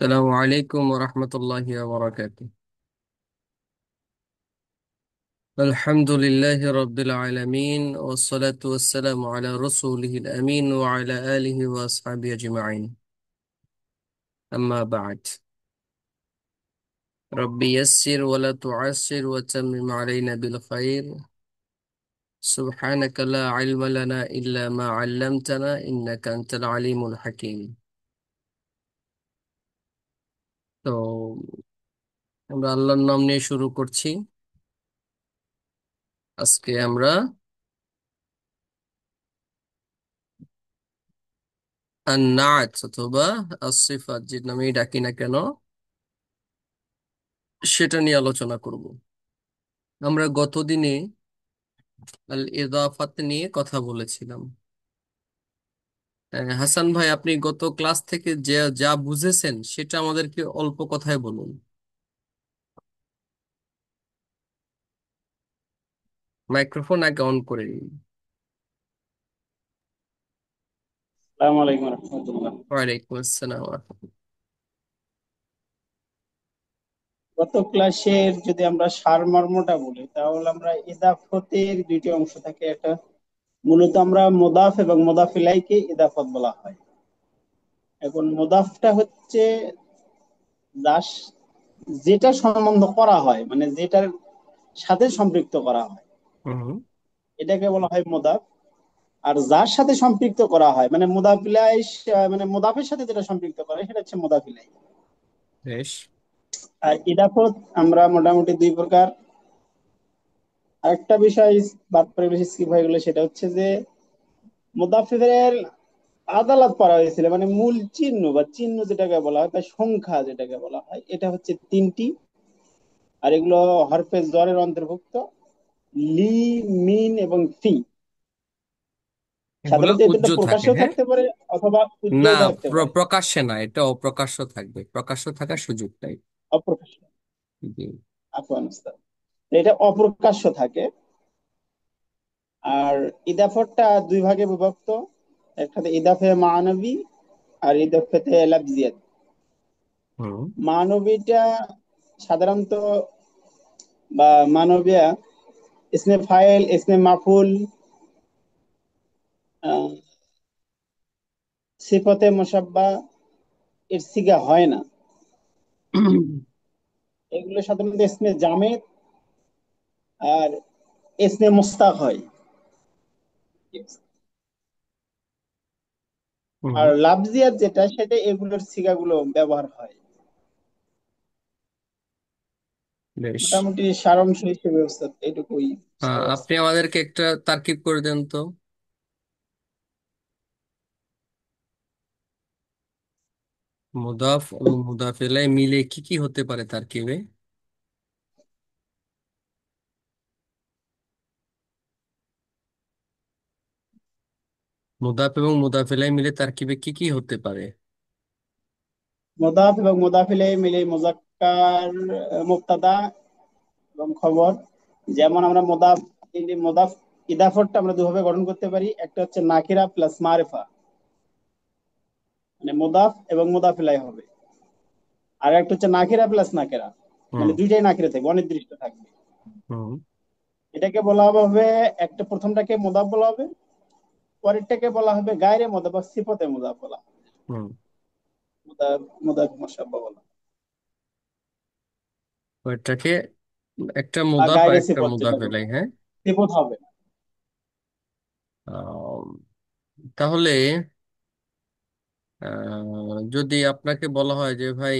السلام عليكم ورحمة الله وبركاته. الحمد لله رب العالمين، والصلاة والسلام على رسوله الأمين وعلى آله وأصحابه أجمعين. أما بعد، رب يسر ولا تعسر وتمم علينا بالخير. سبحانك لا علم لنا إلا ما علمتنا إنك أنت العليم الحكيم. তো আমরা আল্লাহর নাম নিয়ে শুরু করছি। আজকে আমরা আন-নাআত অথবা as-সিফাত, যে নামেই ডাকি না কেন, সেটা নিয়ে আলোচনা করব। আমরা গতদিনে আল ইদাফাত নিয়ে কথা বলেছিলাম। হাসান ভাই, আপনি গত ক্লাস থেকে যে যা বুঝেছেন সেটা আমাদেরকে অল্প কথায় বলুন। মাইক্রোফোন আগে অন করে নিন। আসসালামু আলাইকুম রহমতুল্লাহ। ওয়ালাইকুম আসসালাম। গত ক্লাসের যদি আমরা সারমর্মটা বলি তাহলে আমরা ইদাফতের দুইটি অংশ থাকে। একটা মূলত আমরা মুদাফ এবং মুদাফ ইলাইকে ইদাফত বলা হয়। এখন মুদাফটা হচ্ছে যার যেটা সম্বন্ধ করা হয়, মানে যেটার সাথে সম্পৃক্ত করা হয়, হুম। এটাকে বলা হয় মুদাফ। আর যার সাথে সম্পৃক্ত করা হয় মানে মুদাফ ইলাই, মানে মুদাফের সাথে যেটা সম্পৃক্ত করা হয় সেটা হচ্ছে মুদাফ ইলাই। বেশ। আর ইদাফত আমরা মোটামুটি দুই প্রকার। আরেকটা বিষয় বাদ পড়ে বেশি স্কিপ হয়ে গেলো, সেটা হচ্ছে যে মুদাফফিফের আদালত করা হয়েছিল, মানে মূল চিহ্ন বা চিহ্ন যেটাকে বলা হয় বা সংখ্যা যেটাকে বলা হয়, এটা হচ্ছে তিনটি। আর এগুলো হরফে জরের অন্তর্ভুক্ত: লি, মিন এবং ফি। এগুলো সাধারণত এতে উজ্জ্ব থাকে, প্রকাশ্যও হ্যাঁ? থাকতে পারে অথবা না, উজ্জ্বল থাকতে পারে। প্রকাশ্যে না, এটা অপ্রকাশ্য থাকবে, প্রকাশ্য থাকার সুযোগ নাই। অপ্রকাশ্য, জি। আফওয়ান উস্তাদ। এটা অপ্রকাশ্য থাকে। আর ইদাফতটা দুই ভাগে বিভক্ত: একটাতে ইদাফে মানবী আর ইদাফেতে লাফজিয়াত। হুম। মানবীটা সাধারণত বা মানবিয়া ইসমে ফাইল, ইসমে মাফুল, আহ, সিফতে মুসাব্বা এর সিগা হয় না। এগুলো সাধারণত ইসমে জামেদ আর ইসমে মুস্তাক হয়। হুম। আর লাফজিয়াত যেটা, সেটা এগুলোর সিগাগুলো ব্যবহার হয়। বেশ। মোটামুটি সারাংশ হিসেবে ওস্তাদ এইটুকুই বুঝতে পারছি। আপনি আমাদেরকে একটা তারকিব করে দেন তো। মুদাফ এবং মুদাফ ইলাই মিলে কি কি হতে পারে তারকিবে? মুদাফ এবং মুদাফ ইলাই মিলে তারকিবে কি কি হতে পারে? মুদাফ এবং মুদাফ ইলাইহি মিলে মুজাক্কার, মুবতাদা এবং খবর। যেমন আমরা মুদাফ ইদাফতটা আমরা দুভাবে গঠন করতে পারি: একটা হচ্ছে নাকিরা প্লাস মারিফা, মানে মুদাফ এবং মুদাফ ইলাইহি হবে। আর একটা হচ্ছে নাকিরা প্লাস নাকিরা, হুম। মানে দুইটাই নাকিরা থাকবে, অনির্দিষ্ট থাকবে। হুম। এটাকে বলা হবে, একটা প্রথমটাকে মুদাফ বলা হবে, পরেরটাকে বলা হবে গায়রে মুদাফ বা সিফতে মুদাফ বলা হবে। হুম। মুদাফ মুদাফ মুসাব্বা বলা হয়। ওইটাকে একটা বা মুদাফ আর গায়রে একটা সিফত মুদাফ যেটাকে ইলাই, বলা হয়, হ্যাঁ? সিফত হবে না। আম, তাহলে যদি আপনাকে বলা হয় যে ভাই,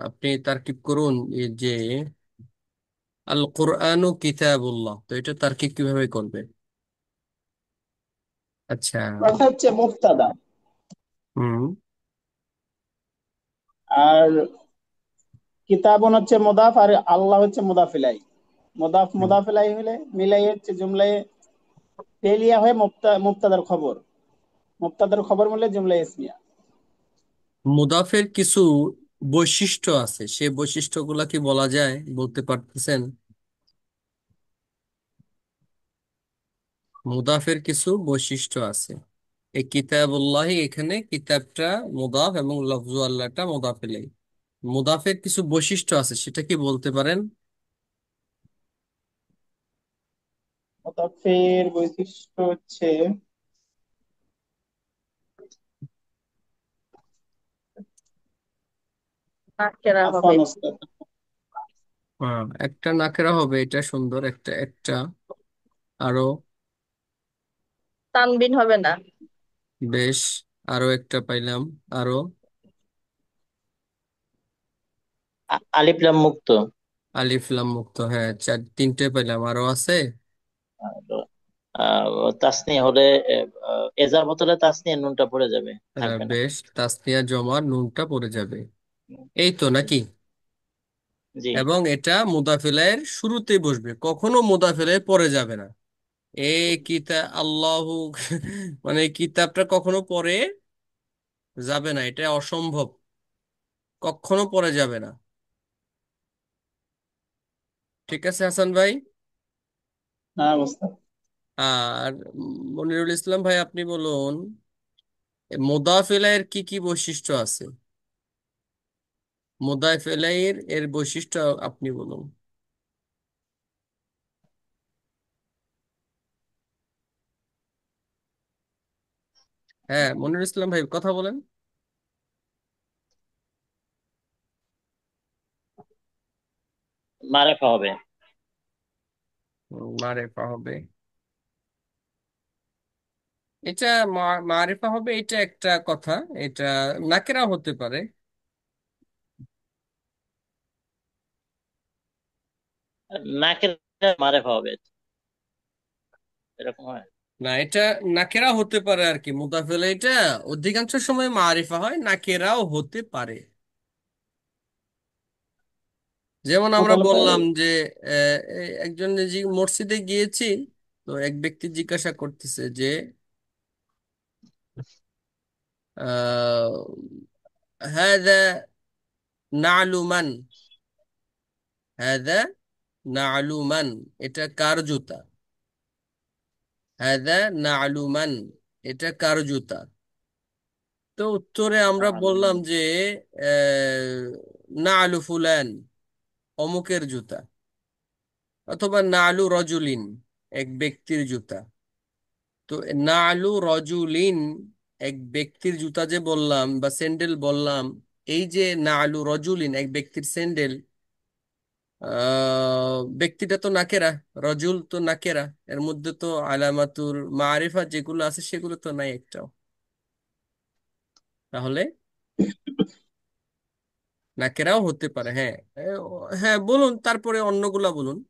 আপনি তারকিব করুন এই যে আল কোরআনু কিতাবুল্লাহ, তো এটা তারকিব কিভাবে করবে? আচ্ছা। কথা হচ্ছে মুফতাদা, হুম। আর কিতাবুন হচ্ছে মুদাফ, আর আল্লাহ হচ্ছে মুদাফ ইলাইহি। মুদাফ হুম। মুদাফ ইলাইহি হলে মিলাই হচ্ছে জুমলায় তেলিয়া হয়ে মুবতাদার খবর, মুবতাদার খবর মিলে জুমলা ইসমিয়া। মুদাফের কিছু বৈশিষ্ট্য আছে, সেই বৈশিষ্ট্যগুলা কি বলা যায়, বলতে পারতেছেন? মুদাফের কিছু বৈশিষ্ট্য আছে, এই কিতাবুল্লাহি এখানে কিতাবটা মুদাফ এবং লফজু আল্লাহটা মুদাফ ইলাইহি। মুদাফের কিছু বৈশিষ্ট্য আছে, সেটা কি বলতে পারেন? মুদাফের বৈশিষ্ট্য হচ্ছে নাকেরা হবে। আফান ওস্তাদ। হ্যাঁ, একটা নাকেরা হবে, এটা সুন্দর। একটা একটা আরো তানবিন হবে না। বেশ, আরো একটা পাইলাম। আরো আলিফ লাম মুক্ত। আলিফ লাম মুক্ত, হ্যাঁ, তিনটে পাইলাম। আরো আছে? আর তাসনিয়া হলে এজার বদলে তাসনিয়া নুনটা পড়ে যাবে, থাকবে না। বেশ, তাসনিয়া জমা নুনটা পড়ে যাবে। এই তো জি। নাকি? জি। এবং এটা মুদাফিলের শুরুতেই বসবে, কখনো মুদাফিলের পরে যাবে না। এই কিতাব আল্লাহু মানে এই কিতাবটা কখনো পরে যাবে না, এটা অসম্ভব, কখনো পরে যাবে না। ঠিক আছে হাসান ভাই। হ্যাঁ ওস্তাদ। আর মনিরুল ইসলাম ভাই, আপনি বলুন মুদাফিলের কি কি বৈশিষ্ট্য আছে? মুদাফিলের এর বৈশিষ্ট্য আপনি বলুন। হ্যাঁ, মনিরুল ইসলাম ভাই কথা বলেন। মারেফা হবে। মারেফা হবে, এটা মারেফা হবে, এটা একটা কথা। এটা নাকেরা হতে পারে। নাকের মারেফা হবে, এরকম হয়। না, এটা নাকেরা হতে পারে আর কি। মুদাফেলে এটা অধিকাংশ সময় মারিফা হয়, নাকেরাও হতে পারে। যেমন আমরা তাহলে বললাম যে একজন মসজিদে গিয়েছি, তো এক ব্যক্তি জিজ্ঞাসা করতেছে যে আহ হাদা নালুমান, হাদা নালুমান, এটা কার জুতা? হাদা নালুমান, এটা কার জুতা? তো উত্তরে আমরা বললাম যে নালু ফুলান, অমুকের জুতা। অথবা নালু রজুলিন, এক ব্যক্তির জুতা। তো নালু রজুলিন, এক ব্যক্তির জুতা যে বললাম বা স্যান্ডেল বললাম, এই যে নালু রজুলিন, এক ব্যক্তির স্যান্ডেল, ব্যক্তিটা তো নাকেরা, রজুল তো নাকেরা, এর মধ্যে তো আলামাতুর মারিফা যেগুলো আছে সেগুলো তো নাই একটাও। তাহলে নাকেরাও হতে পারে, হ্যাঁ। হ্যাঁ বলুন, তারপরে অন্যগুলা বলুন।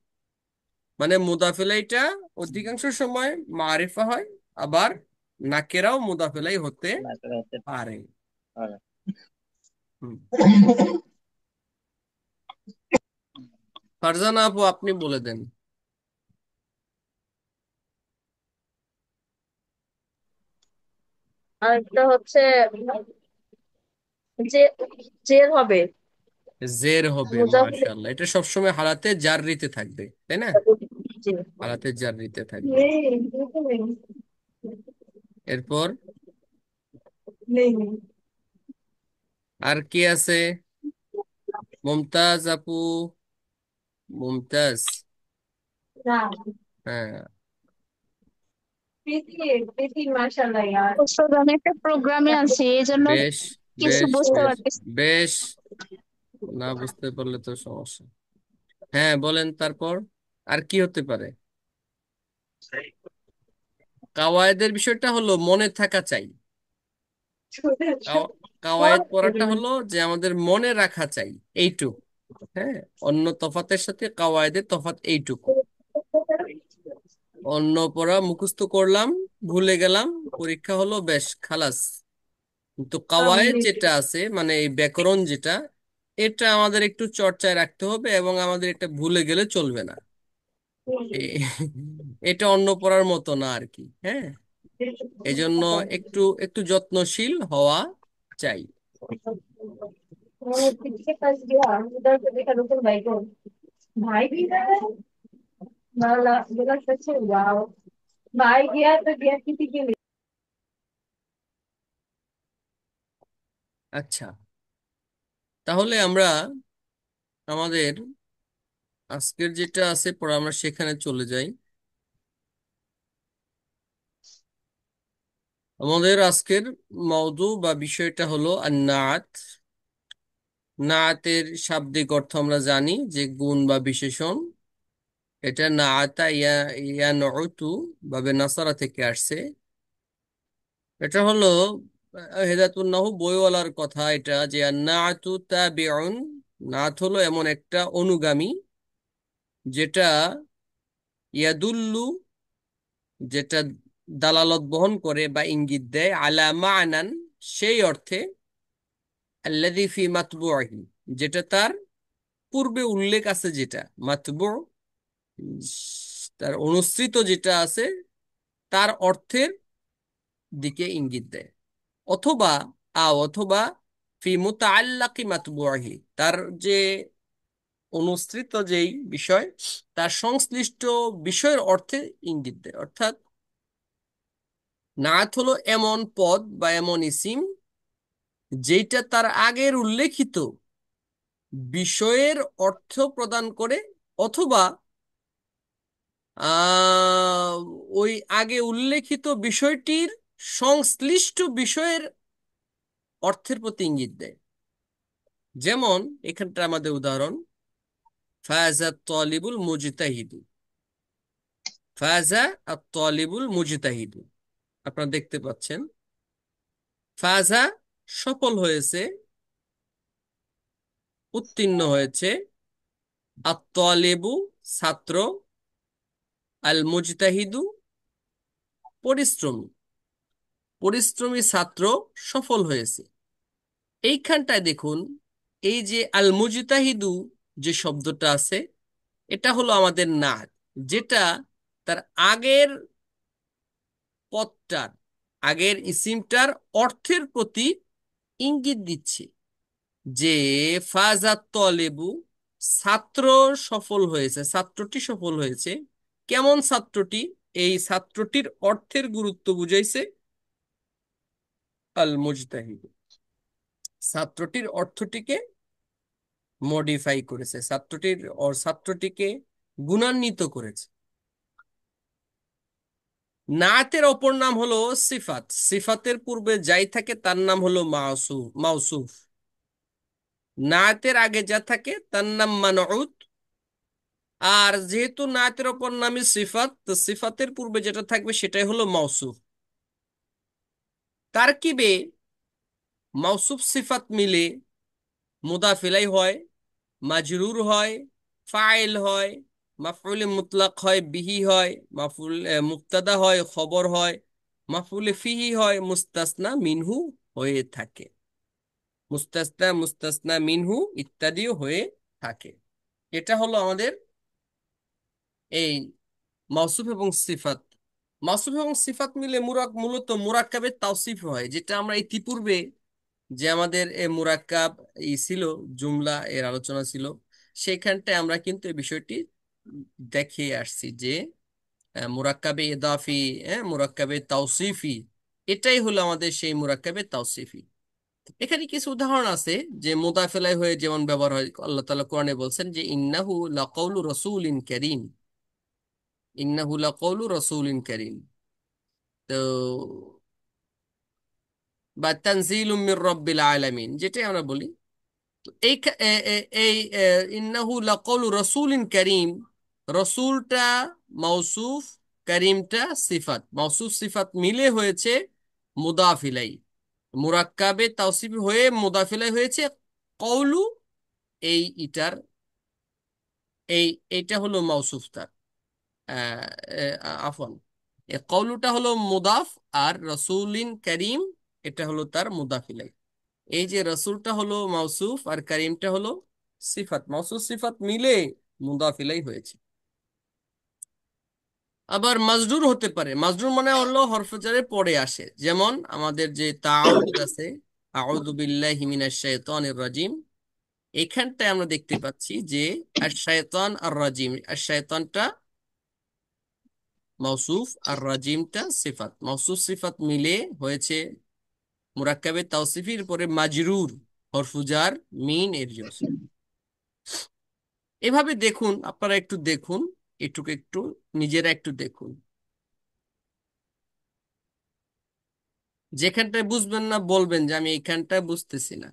মানে মুদাফিলাইটা অধিকাংশ সময় মারিফা হয়, আবার নাকেরাও মুদাফিলাই হতে নাকেরা হতে পারে। পারে। হুম। ফারজানা আপু, আপনি বলে দেন। আরেকটা হচ্ছে যে জের হবে। জের হবে, মুজাফির। মাশাআল্লাহ, এটা সবসময় হালাতে জাররিতে থাকবে, তাই না? জি। হালাতে জাররিতে থাকবে। এরপর আর কি আছে? মুমতাজ আপু, মুমতাজ। হ্যাঁ, ওস্তাদ আমি একটা প্রোগ্রামে আছি এই জন্য বেশ কিছু বেশ বুঝতে বেশ পারতেছি না। বেশ, না বুঝতে পারলে তো সমস্যা। হ্যাঁ বলেন তারপর, আর কি হতে পারে? কাওয়ায়েদের বিষয়টা হলো মনে থাকা চাই। কাও- কাওয়ায়েদ পড়াটা হলো যে আমাদের মনে রাখা চাই, এইটুক। হ্যাঁ, অন্য তফাতের সাথে কাওয়ায়েদের তফাৎ এইটুকু। অন্য পড়া মুখস্থ করলাম, ভুলে গেলাম, পরীক্ষা হলো, বেশ খালাস। কিন্তু কাওয়ায়েদ যেটা আছে, মানে এই ব্যাকরণ যেটা, এটা আমাদের একটু চর্চায় রাখতে হবে এবং আমাদের এটা ভুলে গেলে চলবে না। এ- এটা অন্য পড়ার মতো না আর কি, হ্যাঁ। এজন্য একটু একটু যত্নশীল হওয়া চাই। भाई भी इधर है। बोला बोला सच है वाओ। भाई गया तो गया किसी के लिए। আচ্ছা, তাহলে আমরা আমাদের আজকের যেটা আছে পড়া আমরা সেখানে চলে যাই। আমাদের আজকের মওদু বা বিষয়টা হলো নাত। নাতের শাব্দিক অর্থ আমরা জানি যে গুণ বা বিশেষণ। এটা নাআতা ইয়ানউতু বাবে নাসারা থেকে আসছে। এটা হলো হেদায়েতুন নাহু বইওয়ালার কথা, এটা যে নাআতু তাবিউন। নাত হলো এমন একটা অনুগামী যেটা ইয়াদুল্লু, যেটা দালালত বহন করে বা ইঙ্গিত দেয় আলা মা'নান, সেই অর্থে, আল্লাযী ফি মাতবুইহি, যেটা তার পূর্বে উল্লেখ আছে, যেটা মাতবু, তার অনুসৃত যেটা আছে তার অর্থের দিকে ইঙ্গিত দেয়। অথবা অথবা ফি মুতাআল্লাকি মাতবুইহি, তার যে অনুসৃত যেই বিষয় তার সংশ্লিষ্ট বিষয়ের অর্থে ইঙ্গিত দেয়। অর্থাৎ নাত হলো এমন পদ বা এমন ইসিম যেটা তার আগের উল্লেখিত বিষয়ের অর্থ প্রদান করে, অথবা আহ ওই আগে উল্লেখিত বিষয়টির সংশ্লিষ্ট বিষয়ের অর্থের প্রতি ইঙ্গিত দেয়। যেমন এখানটা আমাদের উদাহরণ, ফাযা তালিবুল মুজতাহিদু। ফাযা আত-তালিবুল মুজতাহিদু, আপনারা দেখতে পাচ্ছেন ফাযা সফল হয়েছে, উত্তীর্ণ হয়েছে, আত-তালিবু ছাত্র, আল মুজতাহিদু পরিশ্রমী, পরিশ্রমী ছাত্র সফল হয়েছে। এইখানটায় দেখুন, এই যে আল মুজতাহিদু যে শব্দটা আছে, এটা হলো আমাদের নাত, যেটা তার আগের পদটার, আগের ইসিমটার অর্থের প্রতি ইঙ্গিত দিচ্ছে যে ফাজাত তলেবু, ছাত্র সফল হয়েছে, ছাত্রটি সফল হয়েছে। কেমন ছাত্রটি? এই ছাত্রটির অর্থের গুরুত্ব বুঝাইছে আল মুজতাহিদ, ছাত্রটির অর্থটিকে মডিফাই করেছে, ছাত্রটিকে গুণান্বিত করেছে। নাতের অপর নাম হলো সিফাত। সিফাতের পূর্বে যাই থাকে তার নাম হলো মাউসুফ। নাতের আগে যা থাকে তার নাম মানউত। আর যেহেতু নাতের অপর নামই সিফাত, তো সিফাতের পূর্বে যেটা থাকবে সেটাই হলো মাউসুফ। তারকিবে মাউসুফ সিফাত মিলে মুদাফ ইলাইহি হয়, মাজরুর হয়, ফাইল হয়, মাফউলে মুতলাক হয়, বিহি হয়, মুবতাদা হয়, খবর হয়, মাফউলে ফিহি হয়, মুস্তাসনা মিনহু হয়ে থাকে, মুস্তাসনা মুস্তাসনা মিনহু ইত্যাদিও হয়ে থাকে। এটা হলো আমাদের এই মাউসুফ এবং সিফাত। মাউসুফ এবং সিফাত মিলে মূলত মুরাক্কাবের তাওসিফ হয়, যেটা আমরা ইতিপূর্বে যে আমাদের মুরাক্কাব ছিল, জুমলা এর আলোচনা ছিল, সেইখানটায় আমরা কিন্তু এই বিষয়টি দেখিয়ে আসছি যে মুরাক্কাবে ইদাফি, মুরাক্কাবে তাওসিফি, এটাই হলো আমাদের সেই মুরাক্কাবে তাওসিফি। এখানে কিছু উদাহরণ আছে যে মুদাফেলাই হয়ে যেমন ব্যবহার হয়। আল্লাহ তাআলা কোরআনে বলছেন যে ইন্নাহু লাকাউলু রাসূলিন কারীম, ইন্নাহু লাকাউলু রাসূলিন কারীম। তো বা তানজিলুম মির রাব্বিল আলামিন, যেটাই আমরা বলি। তো এই ইন্নাহু লাকাউলু রাসূলিন কারীম, রসুলটা মাউসুফ, কারীমটা সিফাত, মাউসুফ সিফাত মিলে হয়েছে মুদাফ ইলাই, মুরাক্কাবে তাওসিফ হয়ে মুদাফ ইলাই হয়েছে কওলু। এই ইটার এই এইটা হলো মাউসুফ তার, আফন, এই কওলুটা হলো মুদাফ, আর রসুলিন করিম এটা হলো তার মুদাফ ইলাই। এই যে রসুলটা হলো মাউসুফ আর করিমটা হলো সিফাত, মাউসুফ সিফাত মিলে মুদাফ ইলাই হয়েছে। আবার মাজরুর হতে পারে, মাজরুর মানে হলো হরফে জারের পরে আসে, যেমন আমাদের যে তাআউযু আছে, আউযু বিল্লাহি মিনাশ শাইতানির রাজিম, এখানটায় আমরা দেখতে পাচ্ছি যে আর শায়তান আর রাজিম, আর শায়তানটা মাউসুফ আর রাজিমটা সিফাত, মাউসুফ সিফাত মিলে হয়েছে মুরাক্কাবে তাওসিফির পরে মাজরুর, হরফুজার, মিন এর জন্য। এভাবে দেখুন, আপনারা একটু দেখুন, এটুকু একটু নিজেরা একটু দেখুন। যেখানটায় বুঝবেন না বলবেন যে আমি এইখানটায় বুঝতেছি না।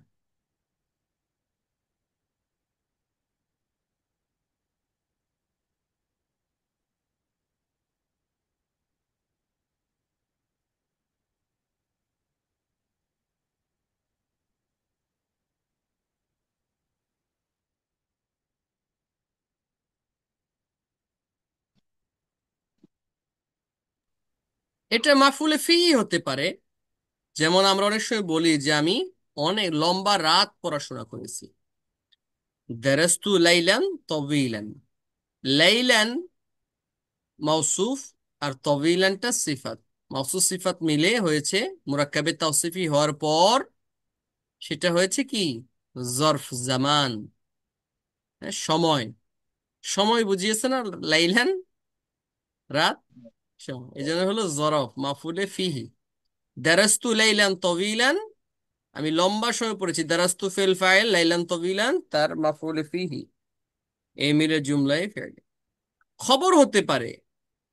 এটা মাফুলে ফি হতে পারে। যেমন আমরা অনেক সময় বলি যে আমি অনেক লম্বা রাত পড়াশোনা করেছি, দারাস্তু লাইলান তবিলান। লাইলান মাউসুফ আর তবিলানটা সিফাত, মাউসুফ সিফাত মিলে হয়েছে মুরাক্কাবে তাওসিফি হওয়ার পর সেটা হয়েছে কি জরফ জামান, হ্যাঁ, সময়। সময় বুঝিয়েছে না লাইলান, রাত, সময়, এই জন্য হলো জরফ মাফুলে ফিহি। দারাস্তু লাইলান তবিলান, আমি লম্বা সময় পড়েছি, দারাস্তু ফিল ফাইল, লাইলান তবিলান তার মাফুলে ফিহি, এই মিলে জুমলায় ফেলে। খবর হতে পারে,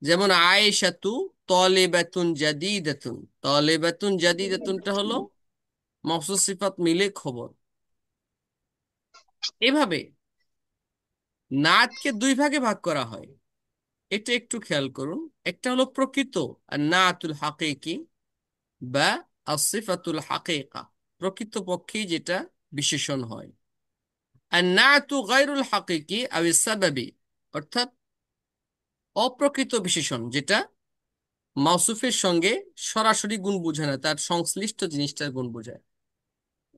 যেমন আয়েশাতু তলেবাতুন জাদিদাতুন। তলেবাতুন জাদিদাতুনটা হলো মখসুস সিফাত মিলে খবর। এভাবে নাতকে দুই ভাগে ভাগ করা হয়, এটা একটু খেয়াল করুন। একটা হলো প্রকৃত আর নাতুল হাকিকি বা আসিফাতুল হাকিকা, প্রকৃত পক্ষে যেটা বিশেষণ হয়। আর নাতু গায়রুল হাকিকি আও সাবাবি, অর্থাৎ অপ্রকৃত বিশেষণ, যেটা মাউসুফের সঙ্গে সরাসরি গুণ বোঝায় না, তার সংশ্লিষ্ট জিনিসটার গুণ বোঝায়।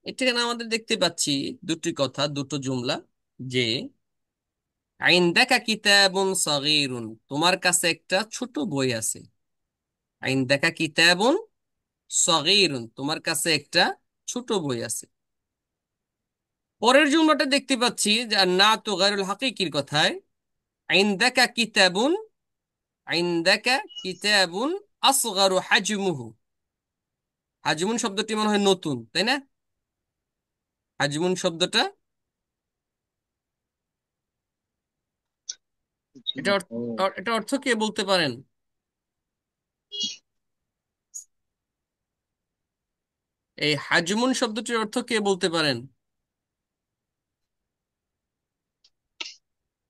এখানে আমাদের দেখতে পাচ্ছি দুটি কথা, দুটো জুমলা, যে আইনদাকা কিতাবুন সাগীরুন, তোমার কাছে একটা ছোট বই আছে। আইনদাকা কিতাবুন সাগীরুন, তোমার কাছে একটা ছোট বই আছে। পরের জুমলাটা দেখতে পাচ্ছি যে না তো গায়রুল হাকিকির কথায়, আইনদাকা কিতাবুন, আইনদাকা কিতাবুন আসগারু হাজমুহু। হাজমুন শব্দটি মনে হয় নতুন, তাই না? হাজমুন শব্দটা, এটা এটা অর্থ কে বলতে পারেন? এই হাজমুন শব্দটির অর্থ কে বলতে পারেন?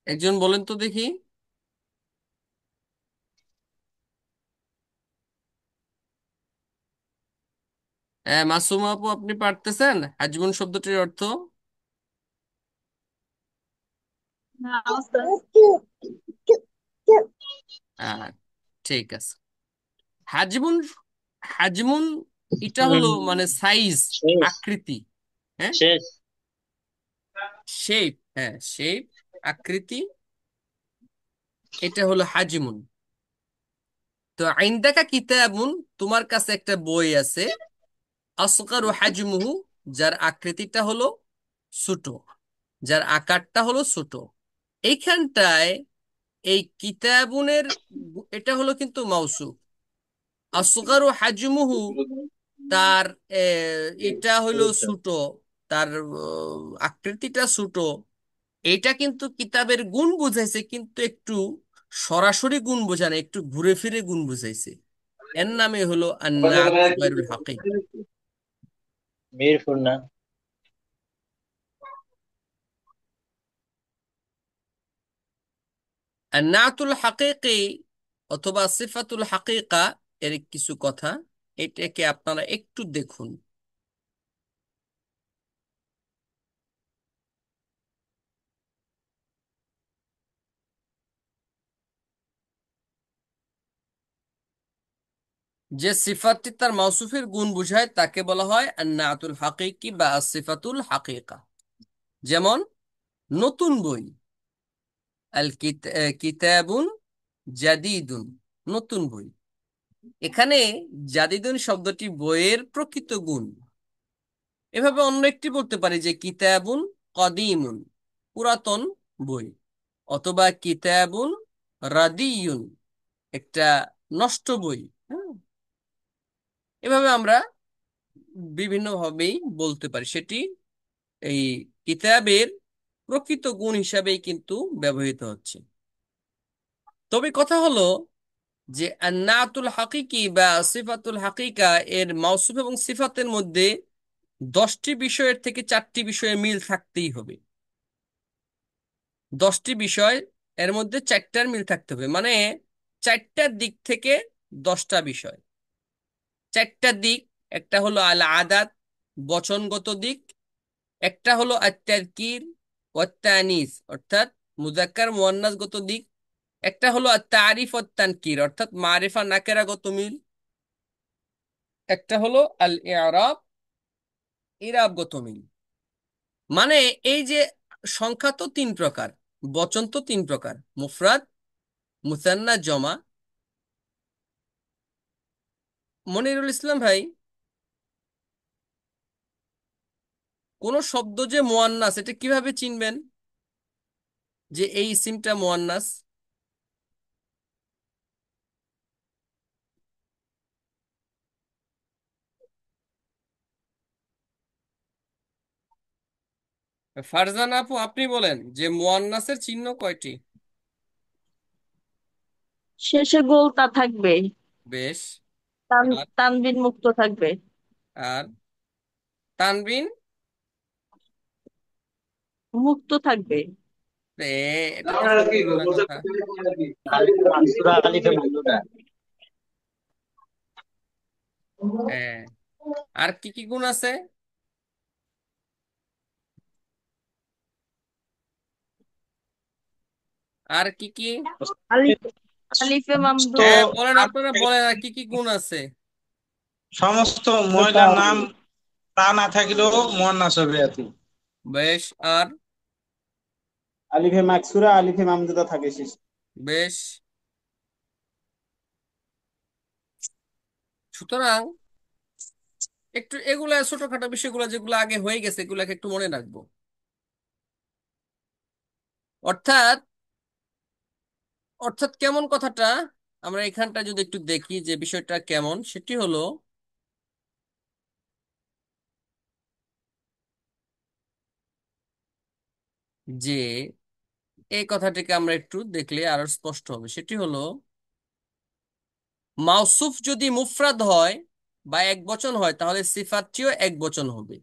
একজন বলেন তো দেখি। হ্যাঁ, মাসুমা আপু, আপনি পারতেছেন হাজমুন শব্দটির অর্থ? হ্যাঁ, ঠিক আছে। হাজমুন, হাজমুন এটা হলো মানে সাইজ, শেষ আকৃতি, হ্যাঁ, শেষ। শেপ, হ্যাঁ শেপ, আকৃতি, এটা হলো হাজমুন। তো আইনদাকা কিতাবুন, তোমার কাছে একটা বই আছে, আসগারু হাজমুহু, যার আকৃতিটা হলো ছোট, যার আকারটা হলো ছোট। এইখানটায় এই কিতাবুনের এটা হলো কিন্তু মাউসুফ, আসগারু হাজমুহু তার এটা হলো ছোট, তার আকৃতিটা ছোট। এটা কিন্তু কিতাবের গুণ বুঝাইছে, কিন্তু একটু সরাসরি গুণ বোঝানো, একটু ঘুরে ফিরে গুণ বুঝাইছে। এর নামে হলো আন-নাআতু গায়রুল হাকীকি। মিরপুর না? আন-নাআতুল হাকীকি অথবা সিফাতুল হাকীকা এর কিছু কথা, এটাকে আপনারা একটু দেখুন। যে সিফাতটি তার মাউসুফের গুণ বুঝায় তাকে বলা হয় আন-নাআতুল হাকীকি বা সিফাতুল হাকীকা। যেমন নতুন বই, কিতাবুন জাদিদুন, নতুন বই। এখানে জাদিদুন শব্দটি বইয়ের প্রকৃত গুণ। এভাবে অন্য একটি বলতে পারি যে কিতাবুন কদিমুন, পুরাতন বই, অথবা কিতাবুন রাদিয়ুন, একটা নষ্ট বই। হ্যাঁ, এভাবে আমরা বিভিন্ন ভাবেই বলতে পারি, সেটি এই কিতাবের প্রকৃত গুণ হিসাবেই কিন্তু ব্যবহৃত হচ্ছে। তবে কথা হলো যে নাতুল হাকিকি বা সিফাতুল হাকিকা এর মাউসুফ এবং সিফাতের মধ্যে 10টি বিষয়ের থেকে 4টি বিষয়ে মিল থাকতেই হবে। 10টি বিষয় এর মধ্যে 4টার মিল থাকতে হবে, মানে 4টার দিক থেকে 10টা বিষয়। 4টা দিক, একটা হলো আল আদাত, বচনগত দিক, একটা হলো আত-তাযকির ওয়াত তানিস অর্থাৎ মুযাক্কার মুয়ান্নাসগত দিক, একটা হলো আত-তারিফ ওয়াত তানকির অর্থাৎ মারিফা নাকেরাগত মিল, একটা হলো আল ইরাব ইরাবগত মিল। মানে এই যে সংখ্যা তো 3 প্রকার, বচন তো 3 প্রকার, মুফরাদ, মুসান্না, জমা। মনিরুল ইসলাম ভাই, কোন শব্দ যে মুয়ান্নাস এটা কিভাবে চিনবেন যে এই ইসিমটা মুয়ান্নাস? ফারজানা আপু, আপনি বলেন যে মুয়ান্নাসের চিহ্ন কয়টি? শেষে গোলটা থাকবে, বেশ। আর তানবিন মুক্ত থাকবে। আর তানবিন, মুক্ত থাকবে। এটা তো সহজ হলো না কথা। সূরা আলিফে মামদুদা। হ্যাঁ, আর কি কি গুণ আছে? আর কি কি? আলিফ, আলিফে মামদুদ। হ্যাঁ বলেন, আপনারা বলেন আর কি কি গুণ আছে। সমস্ত তা মহিলার নাম তা না থাকলেও মুয়ান্নাস হবে আর কি। বেশ। আর আলিফে মাকসুরা আলিফে মামদুদা থাকে শেষে। বেশ। সুতরাং একটু এগুলা ছোটখাটো বিষয়গুলো যেগুলো আগে হয়ে গেছে এগুলাকে একটু মনে রাখবো। অর্থাৎ অর্থাৎ কেমন কথাটা, আমরা এখানটা যদি একটু দেখি যে বিষয়টা কেমন, সেটি হলো যে এই কথাটিকে আমরা একটু দেখলে আরো স্পষ্ট হবে। সেটি হলো মাউসুফ যদি মুফরাদ হয় বা এক বচন হয় তাহলে সিফাতটিও এক বচন হবে।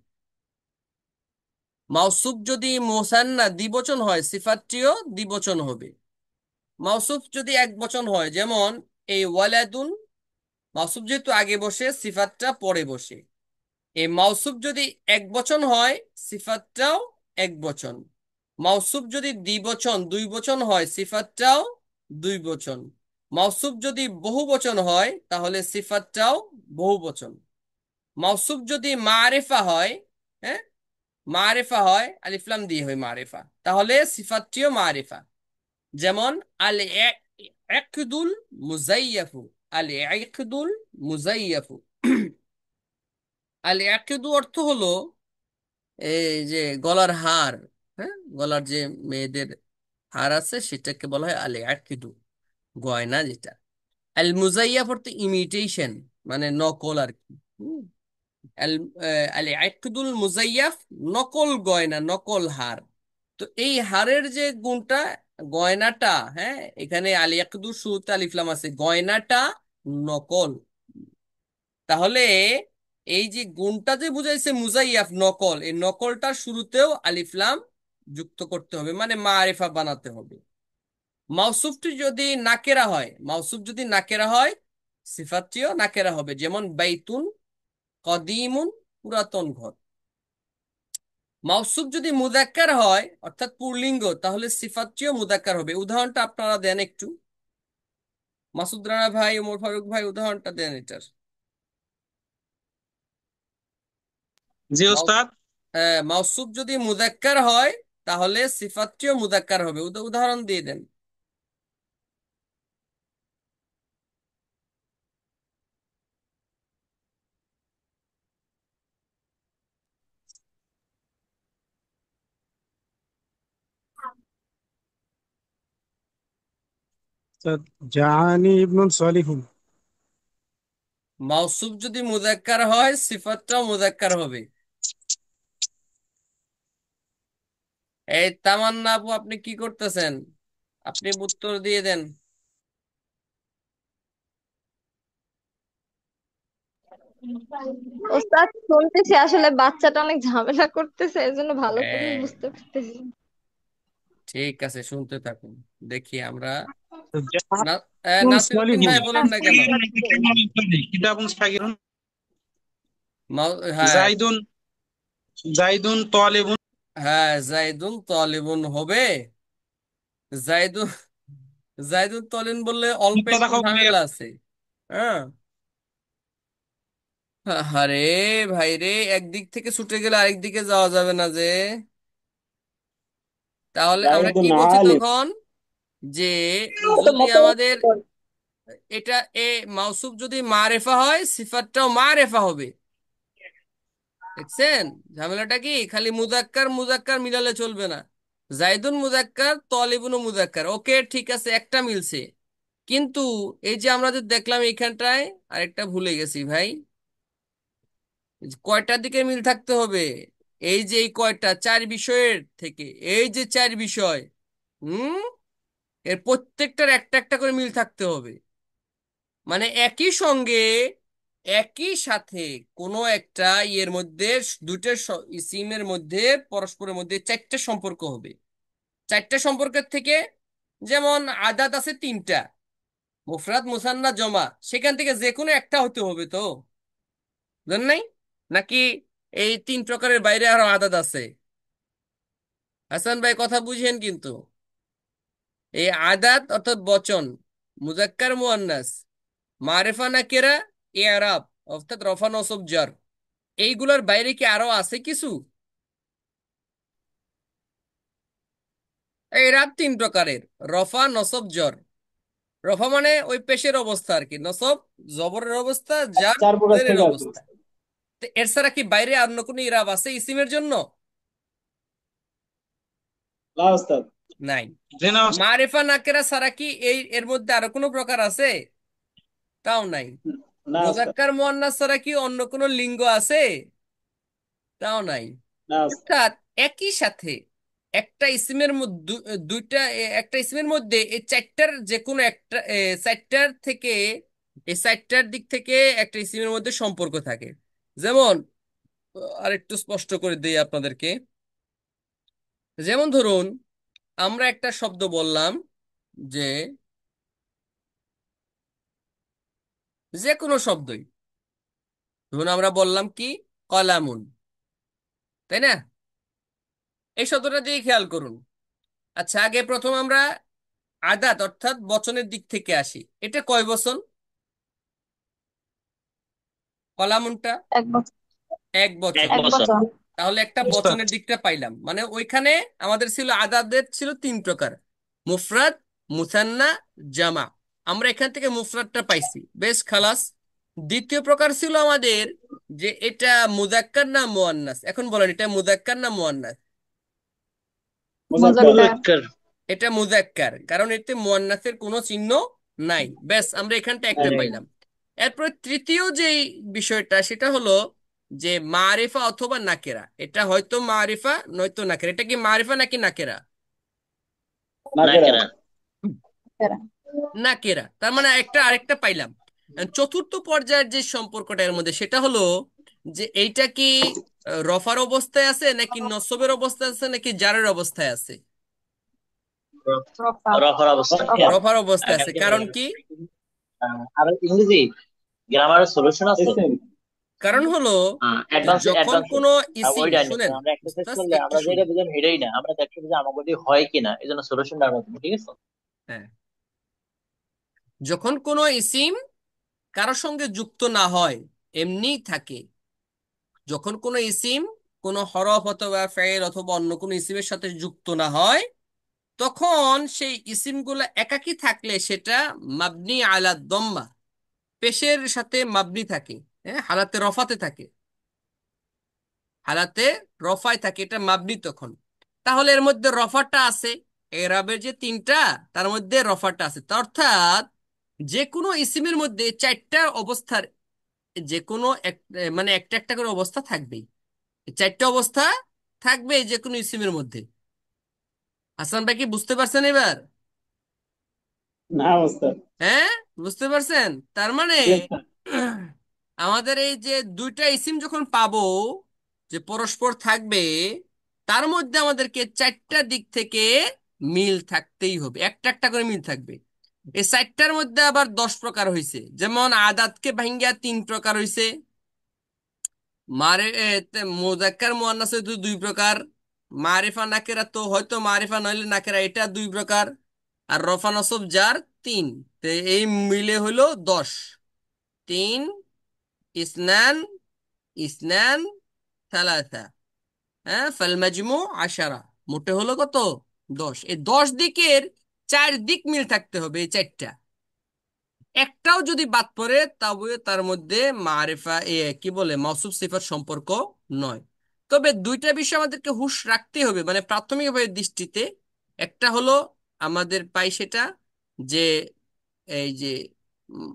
মাউসুফ যদি মুসান্না দ্বিবচন হয় সিফাতটিও দ্বিবচন হবে। মাউসুফ যদি এক বচন হয়, যেমন এই ওয়ালাদুন, মাউসুফ যেহেতু আগে বসে সিফাতটা পরে বসে। এই মাউসুফ যদি এক বচন হয় সিফাতটাও এক বচন। মাউসুফ যদি দ্বিবচন দুই বচন হয় সিফাতটাও দুই বচন। মাউসুফ যদি বহু বচন হয় তাহলে সিফাতটাও বহু বচন। মাউসুফ যদি মারেফা হয়, হ্যাঁ, মারেফা হয়, আলিফ লাম দিয়ে হয় মারেফা, তাহলে সিফাতটিও মারেফা। যেমন আল একদুল মুজাইয়াফু, আল একদুল মুজাইয়াফু। আল একদু অর্থ হলো এই যে গলার হার, হ্যাঁ, গলার যে মেয়েদের হার আছে সেটাকে বলা হয় আল আকদু, গয়না যেটা। আল মুজাইয়াফ অর্থ ইমিটেশন, মানে নকল আর কি। হুম। আল আল আকদুল মুজাইয়াফ, নকল গয়না, নকল হার। তো এই হারের যে গুণটা, গয়নাটা, হ্যাঁ, এখানে আল আকদু শুরুতে আলিফ লাম আছে, গয়নাটা নকল। তাহলে এই যে গুণটা যে বুঝাইছে মুজাইয়াফ নকল, এই নকলটার শুরুতেও আলিফ লাম যুক্ত করতে হবে, মানে মারিফা বানাতে হবে। মাউসুফটি যদি নাকেরা হয়, মাউসুফ যদি নাকেরা হয় সিফাতটিও নাকেরা হবে, যেমন বাইতুন কদিমুন, পুরাতন ঘর। মাউসুফ যদি মুযাক্কার হয় অর্থাৎ পুল্লিঙ্গ, তাহলে সিফাতটিও মুযাক্কার হবে। উদাহরণটা আপনারা দেন একটু, মাসুদ রানা ভাই, ওমর ফারুক ভাই, উদাহরণটা দেন এটার। জি ওস্তাদ। মাউসুফ যদি মুযাক্কার হয় তাহলে সিফাতটিও মুযাক্কার হবে, উদাহরণ দিয়ে দেন। ওস্তাদ, জানি ইবনুল সলিহুন। মাউসুফ যদি মুজাক্কার হয় সিফাতটাও মুজাক্কার হবে। এই তামান্না আপু, আপনি কি করতেছেন? আপনি উত্তর দিয়ে দেন। ওস্তাদ শুনতেছি, আসলে বাচ্চাটা অনেক ঝামেলা করতেছে, এজন্য ভালো করে হ্যাঁ, বুঝতে পারতেছি না। ঠিক আছে, শুনতে থাকুন। দেখি আমরা না কিতাবুন নাসিরউদ্দিন সলিহুন ভাই বলেন না কেন? কিতাবুন সাগিরুন হ্যাঁ, জাইদুন জাইদুন তালিবুন। হ্যাঁ, জাইদুন তালিবুন হবে। জাইদুন জাইদুন তলিন বললে অল্প মুক্তাদা একটু খবর ঝামেলা আছে। হ্যাঁ, আরে ভাই রে, একদিক থেকে ছুটে গেলে আরেক দিকে যাওয়া যাবে না যে। তাহলে আমরা কি জাইদুন বলছি আলিম। তখন? যে যদি আমাদের এটা মাউসুফ যদি মারেফা হয় সিফাতটাও মারেফা হবে। দেখছেন ঝামেলাটা কি? খালি মুজাক্কার মুজাক্কার মিলালে চলবে না। জাইদুন মুজাক্কার, তলিবুন মুজাক্কার, ওকে ঠিক আছে, একটা মিলছে। কিন্তু এই যে আমরা যে দেখলাম এইখানটায় আরেকটা ভুলে গেছি ভাই। এই যে কয়টার দিকে মিল থাকতে হবে? এই যে এই কয়টা চার বিষয়ের থেকে, এই যে চার বিষয়, হুম, এর প্রত্যেকটার একটা একটা করে মিল থাকতে হবে। মানে একই সঙ্গে একই সাথে কোনো একটা ইয়ের মধ্যে দুইটা ইসিমের মধ্যে পরস্পরের মধ্যে চারটা সম্পর্ক হবে। চারটা সম্পর্কের থেকে, যেমন আদাত আছে তিনটা, মুফরাদ মুসান্না জমা, সেখান থেকে যে কোনো একটা হতে হবে তো, জান নাই? নাকি এই তিন প্রকারের বাইরে আরো আদাত আছে? হাসান ভাই কথা বুঝেন কিন্তু। এই আদাত অর্থাৎ বচন, মুজাক্কার মুয়ান্নাস, মারিফা নাকিরা, ইআরাব অর্থাৎ রফা নসব জার, এইগুলোর বাইরে কি আরো আছে কিছু? এই রাত তিন প্রকারের: রফা, নসব, জর। রফা মানে ওই পেশের অবস্থা আর কি, নসব জবরের অবস্থা, জার চার প্রকার জেরের থেকে আছে। অবস্থা। তো এর ছাড়া কি বাইরে অন্য কোনো ইরাব আছে ইসিমের জন্য? না ওস্তাদ। নাই। জি না। মারিফা নাকেরা ছাড়া কি এর মধ্যে আরো কোনো প্রকার আছে? তাও নাই। না ওস্তাদ। মুজাক্কার মুয়ান্নাস ছাড়া কি অন্য কোনো লিঙ্গ আছে? তাও নাই। না ওস্তাদ। অর্থাৎ একই সাথে একটা ইসিমের মধ্যে দুইটা একটা ইসিমের মধ্যে এই চারটার যে কোনো একটা চারটার থেকে, এই চারটার দিক থেকে একটা ইসিমের মধ্যে সম্পর্ক থাকে। যেমন আরেকটু স্পষ্ট করে দিই আপনাদেরকে। যেমন ধরুন আমরা একটা শব্দ বললাম যে, যে কোনো শব্দই, ধরুন আমরা বললাম কি কলামুন, তাই না? এই শব্দটা দিয়ে খেয়াল করুন। আচ্ছা, আগে প্রথম আমরা আদাত অর্থাৎ বচনের দিক থেকে আসি। এটা কয় বচন? কলামুনটা এক বছর। এক এক বচন। এক বছর বছর। তাহলে একটা উস্তাদ বচনের দিকটা পাইলাম, মানে ওইখানে আমাদের ছিল আদাদের ছিল তিন প্রকার: মুফরাদ, মুসান্না, জামা। আমরা এখান থেকে মুফরাদটা পাইছি, বেশ খালাস। দ্বিতীয় প্রকার ছিল আমাদের যে এটা মুজাক্কার না মুয়ান্নাস। এখন বলেন এটা মুজাক্কার না মুয়ান্নাস? মুজাক্কার। মুজাক্কার। মুজাক্কার। এটা মুজাক্কার, কারণ এতে মুয়ান্নাসের কোনো চিহ্ন নাই। ব্যাস, আমরা এখানটা একটা নাই। পাইলাম। এরপরে তৃতীয় যে বিষয়টা সেটা হলো যে মারিফা অথবা নাকেরা। এটা হয়তো মারিফা নয়তো নাকেরা। এটা কি মারিফা নাকি নাকেরা? নাকেরা। নাকেরা। নাকেরা, তার মানে একটা আরেকটা পাইলাম। চতুর্থ পর্যায়ের যে সম্পর্কটা এর মধ্যে সেটা হলো যে এইটা কি রফার অবস্থায় আছে নাকি নসবের অবস্থায় আছে নাকি জারের অবস্থায় আছে? রফা। রফার অবস্থা। রফা। রফার অবস্থায় আছে। কারণ কি? আর ইংরেজি গ্রামারের সলিউশন আছে। এসএম। কারণ হলো যে অ্যাডভান্স যখন অ্যাডভান্স কোনো ইসিম, ওইটা নিয়ে শুনেন আমরা এক্সারসাইজ জাস্ট করলে একটু আমরা যেটা শুনেন। বুঝেন এটাই না, আমরা দেখছি যে আমাকে দিয়ে হয় কিনা, এই জন্য সলিউশনটা আমরা দেবো, ঠিক আছে? হ্যাঁ, যখন কোনো ইসিম কারোর সঙ্গে যুক্ত না হয়, এমনি থাকে, যখন কোনো ইসিম কোনো হরফ অথবা ফেল অথবা অন্য কোনো ইসিমের সাথে যুক্ত না হয়, তখন সেই ইসিমগুলো একাকী থাকলে সেটা মাবনি আলা দম্মা, পেশের সাথে মাবনি থাকে। হ্যাঁ, হালাতে রফাতে থাকে, হালাতে রফায় থাকে, এটা মাবনি তখন। তাহলে এর মধ্যে রফাটা আছে, এরাবের যে তিনটা তার মধ্যে রফাটা আছে। অর্থাৎ যে কোনো ইসিমের মধ্যে চারটা অবস্থার যে কোনো মানে একটা একটা করে অবস্থা থাকবেই, চারটা অবস্থা থাকবে যে কোনো ইসিমের মধ্যে। হাসান ভাই কি বুঝতে পারছেন এবার? না ওস্তাদ। হ্যাঁ, বুঝতে পারছেন? তার মানে Yes, sir. আমাদের এই যে দুইটা ইসিম যখন পাবো যে পরস্পর থাকবে, তার মধ্যে আমাদেরকে চারটা দিক থেকে মিল থাকতেই হবে, একটা একটা করে মিল থাকবে। এই চারটার মধ্যে আবার 10 প্রকার হয়েছে, যেমন আদাতকে ভাঙ্গিয়া 3 প্রকার হয়েছে, মুজাক্কার মুয়ান্নাস হয়তো 2 প্রকার, মারিফা নাকেরা তো হয়তো মারিফা নইলে নাকেরা, এটা 2 প্রকার, আর রফা নসব জার 3। তো এই মিলে হলো 10। 3, ইসনান, ইসনান, থালাথা, হ্যাঁ, ফাল মাজমু 10। মোটে হলো কত? 10। এই 10 দিকের 4 দিক মিল থাকতে হবে, এই চারটা। একটাও যদি বাদ পড়ে তবে তার মধ্যে মারিফা কি বলে মাউসুফ সিফাত সম্পর্ক নয়। তবে দুইটা বিষয় আমাদেরকে হুঁশ রাখতে হবে, মানে প্রাথমিকভাবে দৃষ্টিতে। একটা হলো আমাদের পাই সেটা যে এই যে উম,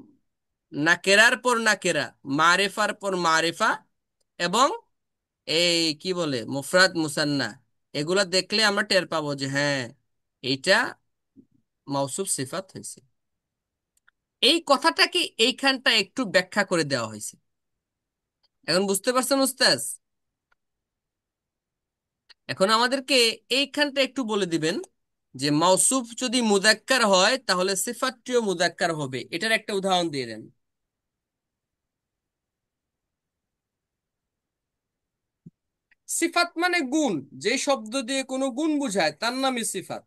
নাকেরার পর নাকেরা, মারিফার পর মারিফা, এবং এই কি বলে মুফরাদ মুসান্না, এগুলা দেখলে আমরা টের পাবো যে হ্যাঁ, এইটা মাউসুফ সিফাত হয়েছে। এই কথাটাকে এইখানটা একটু ব্যাখ্যা করে দেওয়া হয়েছে। এখন বুঝতে পারছেন উস্তাজ? এখন আমাদেরকে এইখানটা একটু বলে দিবেন যে মাউসুফ যদি মুদাক্কার হয় তাহলে সিফাতটিও মুদাক্কার হবে, এটার একটা উদাহরণ দিয়ে দেন। সিফাত মানে গুণ, যে শব্দ দিয়ে কোনো গুণ বোঝায় তার নামই সিফাত।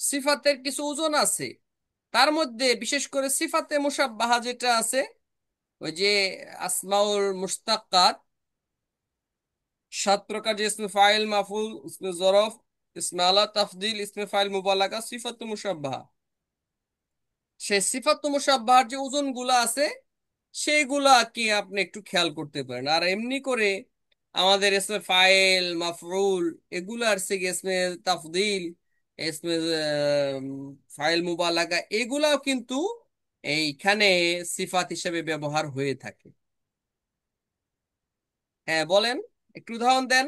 সিফাতের কিছু ওজন আছে, তার মধ্যে বিশেষ করে সিফাতে মুশাব্বাহা যেটা আছে, ওই যে আসমাউল মুশতাক্কাত, 7 প্রকার, যে ইসমে ফাইল, মাফুল, ইসমে জরফ, ইসমে আলা তাফদিল, ইসমে ফাইল মুবালাগা, সিফাত মুশাব্বাহা। সেই সিফাত মুশাব্বাহার যে ওজন গুলা আছে সেইগুলা কি আপনি একটু খেয়াল করতে পারেন। আর এমনি করে আমাদের ইসমে ফাইল, মাফউল, এগুলা আর সে ইসমে তাফদিল, ইসমে ফাইল মুবালাগা, এগুলাও কিন্তু এইখানে সিফাত হিসেবে ব্যবহার হয়ে থাকে। হ্যাঁ, বলেন, একটু উদাহরণ দেন।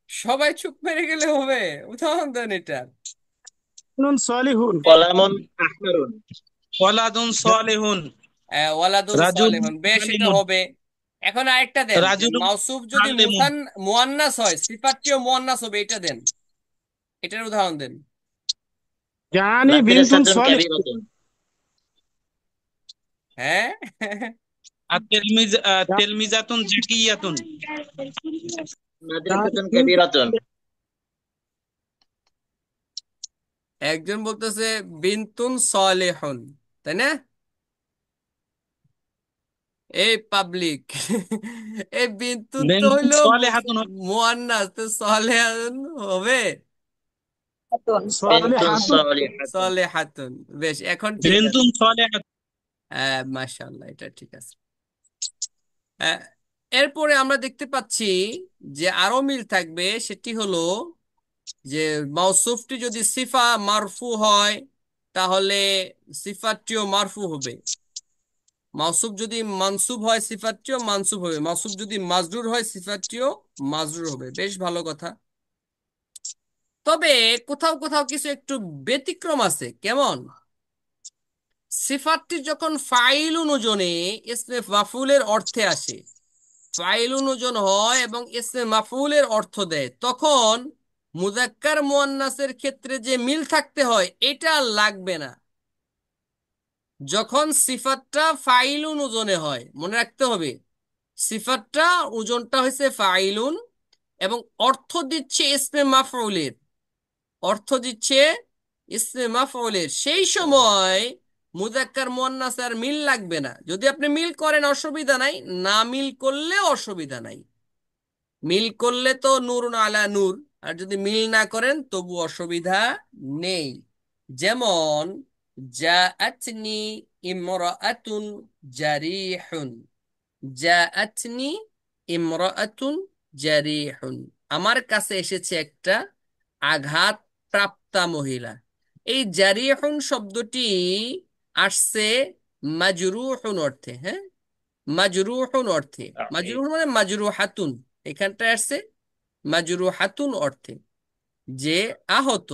সবাই চুপ মেরে গেলে হবে? উদাহরণ দেন এটা। নুন সলিহুন, কলামুন আহমারুন। ওয়ালাদুন সলিহুন, ওয়ালাদুন রাজুলুন সালেহুন, বেশ, এটা সালিমুন, হবে। এখন আরেকটা দেন যে রাজুলুন মাউসুফ যদি সালেমুন, মুয়ান্নাস হয়, সিফাতটিও মুয়ান্নাস হবে, এটা দেন, এটার উদাহরণ দেন। জানি বিনতুন মাদ্রাসাতুন সলিহ, কাবীরাতুন। হ্যাঁ। আর তেলমিজাতুন জাকিয়াতুন, জানি মাদ্রাসাতুন বিনতুন কাবীরাতুন। একজন বলতেছে বিনতুন সালেহুন, তাই না? এই পাবলিক, এই বিনতুন তো বিনতুন হইলো সলিহাতুন, মুয়ান্নাস, তো সালেহুন হবে? বিনতুন সলিহাতুন, সালিহাতুন। সালেহাতুন, বেশ, এখন ঠিক আছে। বিনতুন সলিহাতুন। হ্যাঁ, মাশাআল্লাহ, এটা ঠিক আছে। হ্যাঁ, এরপরে আমরা দেখতে পাচ্ছি যে আরো মিল থাকবে, সেটি হলো যে মাউসুফটি যদি সিফা মারফু হয় তাহলে সিফাতটিও মারফু হবে। মাউসুফ যদি মানসুব হয় সিফাতটিও মানসুব হবে। মাউসুফ যদি মাজরুর হয় সিফাতটিও মাজরুর হবে। বেশ ভালো কথা। তবে কোথাও কোথাও কিছু একটু ব্যতিক্রম আছে। কেমন? সিফাতটি যখন ফাইলুন ওজনে ইসমে মাফউলের অর্থে আসে, ফাইলুন ওজন হয় এবং ইসমে মাফউলের অর্থ দেয়, তখন মুজাক্কার মুয়ান্নাসের ক্ষেত্রে যে মিল থাকতে হয় এটা আর লাগবে না। যখন সিফাতটা ফাইলুন ওজনে হয়, মনে রাখতে হবে সিফাতটা ওজনটা হয়েছে ফাইলুন এবং অর্থ দিচ্ছে ইসমে মাফউলের, অর্থ দিচ্ছে ইসমে মাফউলের, সেই সময় মুজাক্কার মুয়ান্নাস আর মিল লাগবে না। যদি আপনি মিল করেন অসুবিধা নাই, না মিল করলে অসুবিধা নাই। মিল করলে তো নূরুন আলা নূর, আর যদি মিল না করেন তবু অসুবিধা নেই। যেমন জাআতনি ইমরাআতুন জারিহুন, জাআতনি ইমরাআতুন জারিহুন, আমার কাছে এসেছে একটা আঘাত প্রাপ্তা মহিলা। এই জারিহুন শব্দটি আসছে মাজরুহুন অর্থে, হ্যাঁ, মাজরুহুন অর্থে। মাজরুহুন মানে মাজরুহাতুন, এখানটা আসছে মাজরুহাতুন অর্থে, যে আহত।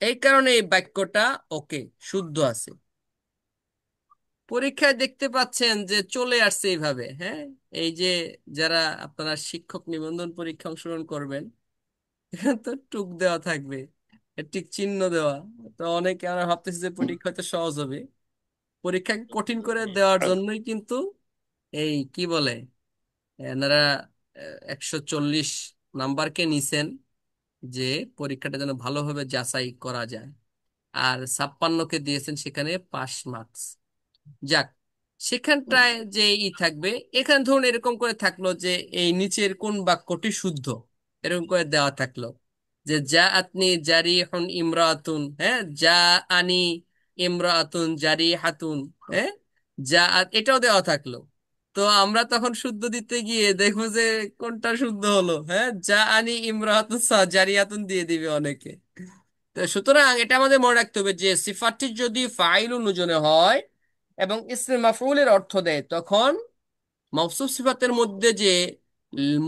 এই কারণে এই বাক্যটা ওকে, শুদ্ধ আছে। পরীক্ষায় দেখতে পাচ্ছেন যে চলে আসছে এইভাবে, হ্যাঁ। এই যে যারা আপনারা শিক্ষক নিবন্ধন পরীক্ষা অংশগ্রহণ করবেন, এখানে তো টুক দেওয়া থাকবে, টিক চিহ্ন দেওয়া। তো অনেকে আমরা ভাবতেছি যে পরীক্ষা হয়তো সহজ হবে, পরীক্ষাকে কঠিন করে দেওয়ার জন্যই কিন্তু এই কি বলে, এনারা 140 নাম্বারকে নিছেন, যে পরীক্ষাটা যেন ভালোভাবে যাচাই করা যায়। আর 56কে দিয়েছেন সেখানে পাস মার্কস। যাক, সেখানটায় যে থাকবে, এখানে ধরুন এরকম করে থাকলো যে এই নিচের কোন বাক্যটি শুদ্ধ, এরকম করে দেওয়া থাকলো যে যা আতনি জারি হন ইমরাতুন, হ্যাঁ, যা আনি ইমরাতুন জারি হাতুন, হ্যাঁ, এটাও দেওয়া থাকলো। তো আমরা তখন শুদ্ধ দিতে গিয়ে দেখবো যে কোনটা শুদ্ধ হলো, হ্যাঁ, যা আনি ইমরাতুন জারিয়াতুন দিয়ে দিবে অনেকে। তো সুতরাং এটা আমাদের মনে রাখতে হবে যে সিফাতটি যদি ফাইল অনুজনে হয় এবং ইসমে মাফউলের অর্থ দেয়, তখন মওসুফ সিফাতের মধ্যে যে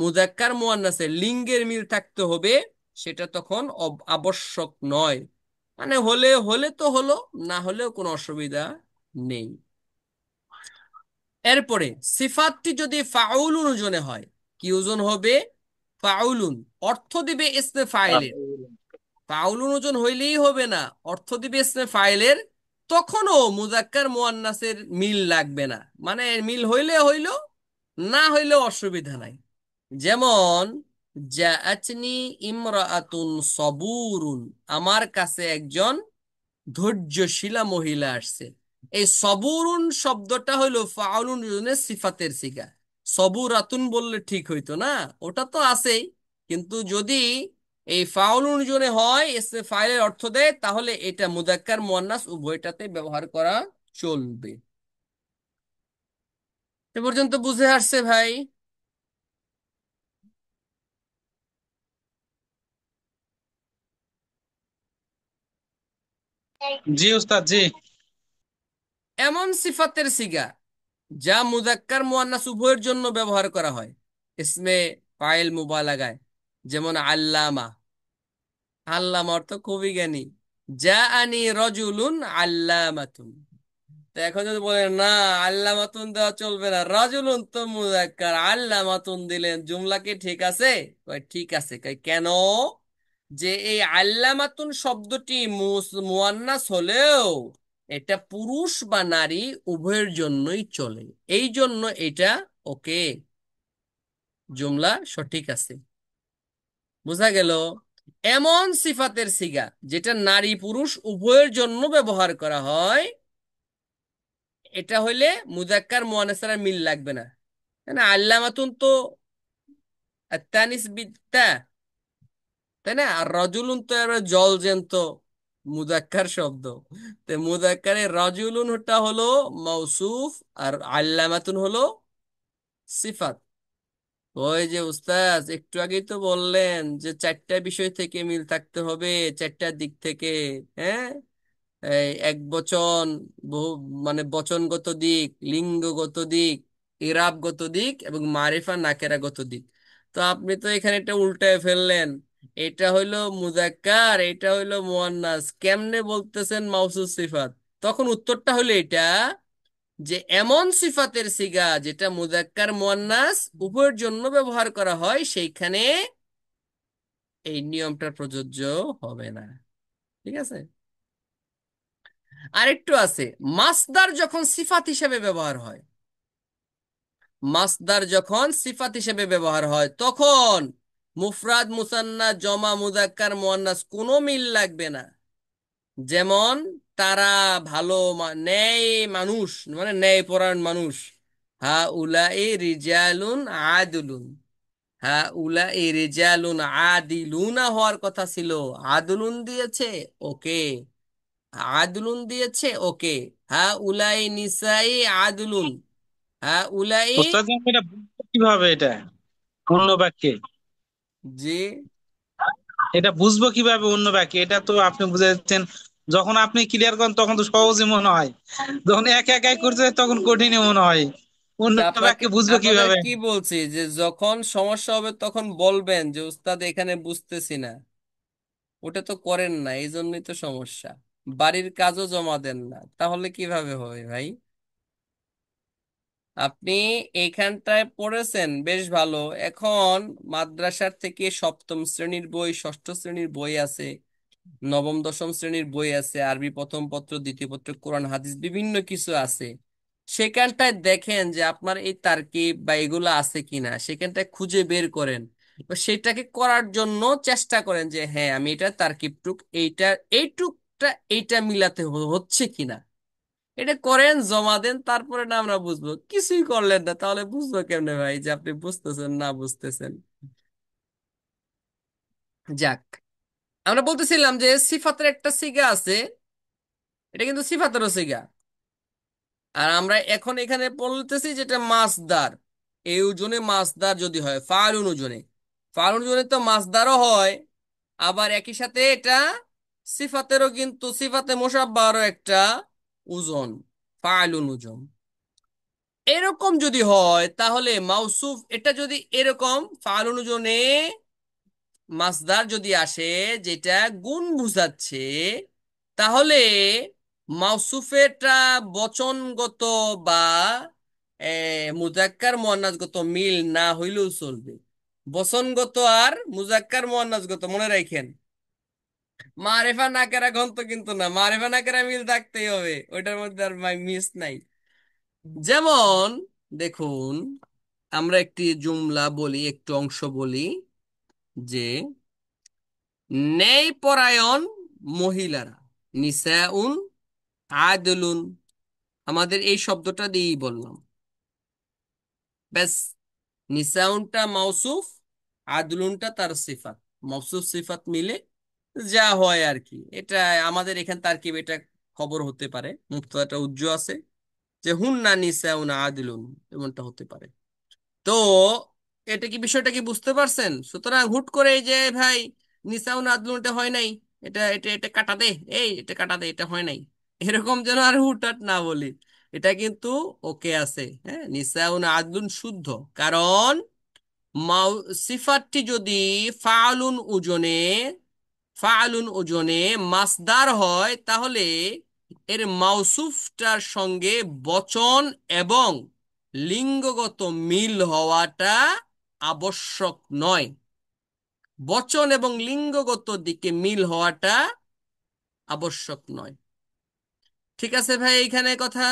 মুযাক্কার মুআন্নাসের লিঙ্গের মিল থাকতে হবে, সেটা তখন আবশ্যক নয়। মানে হলে হলে তো হলো, না হলেও কোনো অসুবিধা নেই। এরপরে সিফাতটি যদি ফাউলুন ওজনে হয়, কি ওজন হবে? ফাউলুন, অর্থ দিবে ইসমে ফাইলের। ফাউলুন ওজন হইলেই হবে না, অর্থ দিবে ইসমে ফাইলের। তখনও মুযাক্কার মুআন্নাসের মিল লাগবে না, মানে মিল হইলে হইল, না হইলেও অসুবিধা নাই। যেমন জাআতনি ইমরাআতুন সবুরুন, আমার কাছে একজন ধৈর্যশীলা মহিলা আসছে। এই সবুরুন শব্দটা হইলো ফাউলুন ওজনের সিফাতের সিগা। সবুরাতুন বললে ঠিক হইতো না, ওটা তো আছেই। কিন্তু যদি এই ফাউলুন ওজনে হয়, এসে ফাইলের অর্থ দেয়, তাহলে এটা মুযাক্কার মুআন্নাস উভয়টাতে ব্যবহার করা চলবে। এ পর্যন্ত বুঝে আসছে ভাই? জি উস্তাদ জি। এমন সিফাতের সিগা যা মুযাক্কার মুআন্নাস উভয়ের জন্য ব্যবহার করা হয় ইসমে ফাইল মুবালাগায়, যেমন আল্লামা। আল্লামা অর্থ খুবই জ্ঞানী। যা আনি রজুলুন আল্লামাতুন। তো এখন যদি বলেন না, আল্লামাতুন দেওয়া চলবে না, রজুলুন তো মুযাক্কার, আল্লামাতুন দিলেন, জুমলা কি ঠিক আছে? কয় ঠিক আছে। কয় কেন? যে এই আল্লামাতুন শব্দটি মুয়ান্নাস হলেও এটা পুরুষ বা নারী উভয়ের জন্যই চলে, এই জন্য এটা ওকে, জুমলা সঠিক আছে। বোঝা গেল? এমন সিফাতের সিগা যেটা নারী পুরুষ উভয়ের জন্য ব্যবহার করা হয়, এটা হইলে মুযাক্কার মুআন্নাসের আর মিল লাগবে না। না, আল্লামাতুন তো আত্তানিস বিত্তা, তাই না? আর রজুলুন তো এবার জল জ্যান্ত মুযাক্কার শব্দ। তো মুযাক্কারে রজুলুনটা হলো মৌসুফ, আর আল্লামাতুন হলো সিফাত। ওই যে উস্তাদ একটু আগেই তো বললেন যে চারটা বিষয় থেকে মিল থাকতে হবে, চারটা দিক থেকে, হ্যাঁ। এই এক বচন, বহু, মানে বচনগত দিক, লিঙ্গগত দিক, ইরাবগত দিক এবং মারিফা নাকেরাগত দিক। তো আপনি তো এখানে এটা উল্টায় ফেললেন, এটা হইলো মুযাক্কার, এটা হইলো মুয়ান্নাস, কেমনে বলতেছেন মাউসুফ সিফাত? তখন উত্তরটা হলো এটা, যে এমন সিফাতের সিগা যেটা মুযাক্কার মুয়ান্নাস উভয়ের জন্য ব্যবহার করা হয়, সেইখানে এই নিয়মটা প্রযোজ্য হবে না। ঠিক আছে? আরেকটু আছে, মাসদার যখন সিফাত হিসেবে ব্যবহার হয়, মাসদার যখন সিফাত হিসেবে ব্যবহার হয়, তখন মুফরাদ মুসান্না জমা মুযাক্কার মুয়ান্নাস কোনো মিল লাগবে না। যেমন তারা ভালো ন্যায় মানুষ, মানে ন্যায় পরায়ণ মানুষ। হা উলাই রিজালুন আদুলুন, হা উলাই রিজালুন আদিলুনা হওয়ার কথা ছিল, আদুলুন দিয়েছে, ওকে। আদুলুন দিয়েছে, ওকে। হা উলাই নিসাই আদুলুন, হা উলাই। উস্তাদ এটা বুঝবো কিভাবে এটা? অন্য বাক্যে? জি। এটা বুঝবো কিভাবে অন্য বাক্যে? এটা তো আপনি বুঝাচ্ছেন, যখন আপনি ক্লিয়ার করেন তখন তো সহজই মনে হয়, যখন একা একাই করতে হয় তখন কঠিনই মনে হয়। অন্য তা আপনাকে বাক্যে বুঝবো আপনাদের কিভাবে? কি বলছি যে যখন সমস্যা হবে তখন বলবেন যে উস্তাদ এখানে বুঝতেছি না। ওটা তো করেন না, এই জন্যই তো সমস্যা। বাড়ির কাজও জমা দেন না, তাহলে কিভাবে হবে ভাই? আপনি এইখানটায় পড়েছেন বেশ ভালো। এখন মাদ্রাসার থেকে সপ্তম শ্রেণীর বই, ষষ্ঠ শ্রেণীর বই আছে, নবম দশম শ্রেণীর বই আছে, আরবি প্রথম পত্র দ্বিতীয় পত্র, কোরআন হাদিস বিভিন্ন কিছু আছে। সেখানটায় দেখেন যে আপনার এই তারকিব বা এগুলো আছে কিনা, সেখানটায় খুঁজে বের করেন। তো সেটাকে করার জন্য চেষ্টা করেন যে হ্যাঁ আমি এটা তারকিব টুক এইটা এইটুকটা এইটা মিলাতে হচ্ছে কিনা। এটা করেন, জমা দেন, তারপরে না আমরা বুঝবো। কিছুই করলেন না, তাহলে বুঝবো কেমনে ভাই যে আপনি বুঝতেছেন না বুঝতেছেন? যাক, আমরা বলতেছিলাম যে সিফাতের একটা সিগা আছে, এটা কিন্তু সিফাতেরও সিগা। আর আমরা এখন এখানে বলতেছি যেটা মাসদার। এই ওজনে মাসদার যদি হয় ফাআলুন ওজনে, ফাআলুন ওজনে তো মাসদারও হয়। আবার একই সাথে এটা সিফাতেরও, কিন্তু সিফাতে মুসাব্বাহরও একটা ওজন, ফাআলুন ওজন। এরকম যদি হয় তাহলে মাউসুফ, এটা যদি এরকম ফাআলুন ওজনে মাসদার যদি আসে যেটা গুণ বুঝাচ্ছে, তাহলে মাউসুফেরটা বচনগত বা মুজাক্কার মুয়ান্নাসগত মিল না হইলেও চলবে। বচনগত আর মুজাক্কার মুয়ান্নাসগত মনে রাখেন। মারেফা নাকেরা গন্ত কিন্তু না, মারেফা নাকেরা মিল থাকতেই হবে, ওইটার মধ্যে আর মিস নাই। যেমন দেখুন, আমরা একটি জুমলা বলি, একটু অংশ বলি যে ন্যায়পরায়ণ মহিলারা, নিসাউন আদলুন। আমাদের এই শব্দটা দিয়েই বললাম, ব্যাস। নিসাউনটা মাউসুফ, আদলুনটা তার সিফাত, মাউসুফ সিফাত মিলে যা হয় আর কি। এটা আমাদের এখান তারকিব, এটা খবর হতে পারে, মুক্তাদাটা উজ্জ্ব আছে যে হুন্না নিসাউন আদলুন, এমনটা হতে পারে। তো এটা কি, বিষয়টা কি বুঝতে পারছেন? সুতরাং হুট করে এই যে ভাই নিসাউন আদলুন এটা হয় নাই, এটা এটা এটা কাটা দে, এই এটা কাটা দে, এটা হয় নাই, এরকম যেন আর হুটহাট না বলি। এটা কিন্তু ওকে আছে, হ্যাঁ, নিসাউন আদলুন শুদ্ধ। কারণ মাউ সিফাতটি যদি ফাআলুন ওজনে, ফাআলুন ওজনে মাসদার হয়, তাহলে এর মাউসুফটার সঙ্গে বচন এবং লিঙ্গগত মিল হওয়াটা আবশ্যক নয়। বচন এবং লিঙ্গগত দিকে মিল হওয়াটা আবশ্যক নয়। ঠিক আছে ভাই, এইখানে কথা।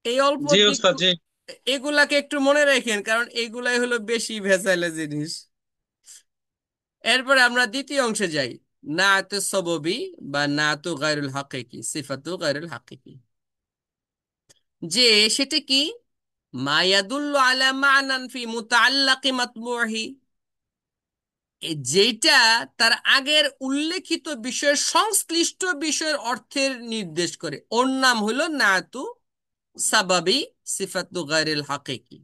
এই অল্প জি দিক ওস্তাদ, জি। এগুলাকে একটু মনে রাখেন, কারণ এগুলাই হলো বেশি ভেজাইলা জিনিস। এরপরে আমরা দ্বিতীয় অংশে যাই, নাআতু সববি বা নাআতু গায়রুল হাকিকি, সিফাতু গায়রুল হাকিকি। যে সেটা কি, মা ইয়াদুল্লু আলা মা'নান ফি মুতাআল্লাকি মাতবুহি, যেটা তার আগের উল্লেখিত বিষয়ের সংশ্লিষ্ট বিষয়ের অর্থের নির্দেশ করে, ওর নাম হলো নাআতু সাবাবি সিফাতু গায়রুল হাকিকি।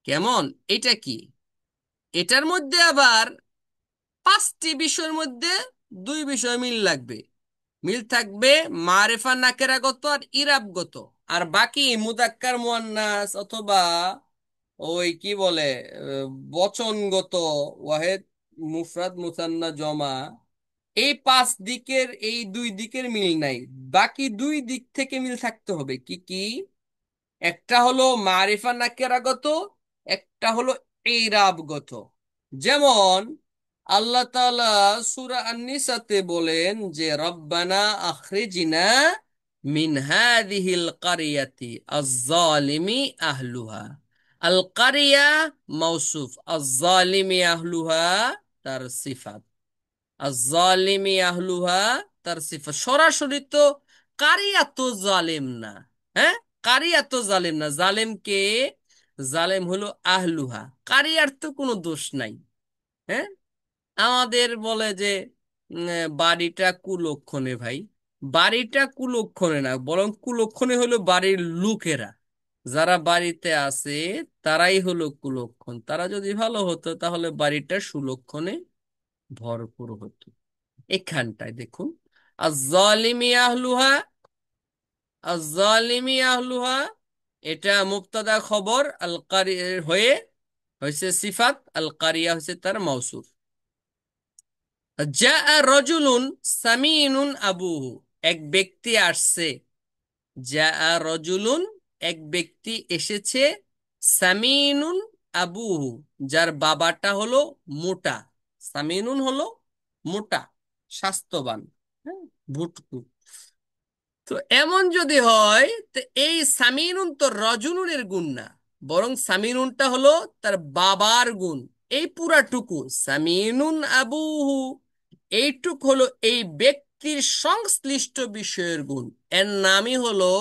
কেমন, এটা কি? এটার মধ্যে আবার পাঁচটি বিষয়ের মধ্যে দুই বিষয় মিল লাগবে, মিল থাকবে মারেফা নাকেরাগত আর ইরাবগত। আর বাকি মুদাক্কার মুয়ান্নাস অথবা ওই কি বলে বচনগত, ওয়াহেদ, মুফরাদ, মুসান্না, জমা, এই পাঁচ দিকের এই দুই দিকের মিল নাই। বাকি দুই দিক থেকে মিল থাকতে হবে। কি কি? একটা হলো মারিফা নাকেরাগত, একটা হলো ইরাবগত। যেমন আল্লাহ তাআলা সূরা আন-নিসাতে বলেন যে রব্বানা আখরিজনা মিন হাযিহিল কারিয়াতি আয-যালিমি আহলুহা। আল কারিয়া মাওসুফ, আয-যালিমি আহলুহা তার সিফাত। আয-যালিমি আহলুহা তার সিফাত। সরাসরি তো কারিয়া তো জালিম না, হ্যাঁ, কারিয়া তো জালিম না। জালিম কে? জালিম হলো আহলুহা। কারিয়ার তো কোনো দোষ নাই। হ্যাঁ, আমাদের বলে যে বাড়িটা কুলক্ষণে ভাই, বাড়িটা কুলক্ষণে না, বরং কুলক্ষণে হলো বাড়ির লোকেরা, যারা বাড়িতে আছে তারাই হলো কুলক্ষণ। তারা যদি ভালো হতো তাহলে বাড়িটা সুলক্ষণে ভরপুর হতো। এখানটায় দেখুন, আয-যালিমি আহলুহা, আয-যালিমি আহলুহা, এটা মুবতাদা খবর, আল কারি হয়ে হয়েছে সিফাত, আল কারিয়া হয়েছে তার মাউসুফ। জা রজুলুন সামিনুন আবুহু, এক ব্যক্তি আসছে। জা রজুলুন, এক ব্যক্তি এসেছে। সামিনুন আবুহু, যার বাবাটা হলো মোটা। সামিনুন হলো মোটা, স্বাস্থ্যবান, হ্যাঁ, ভুটকু। তো এমন যদি হয়, তো এই সামিনুন তো রজুলুনের গুণ না, বরং সামিনুনটা হলো তার বাবার গুণ। এই পুরাটুকু সামিনুন আবুহু, এইটুক হলো এই ব্যক্তির সংশ্লিষ্ট বিষয়ের গুণ। এর নামই হলো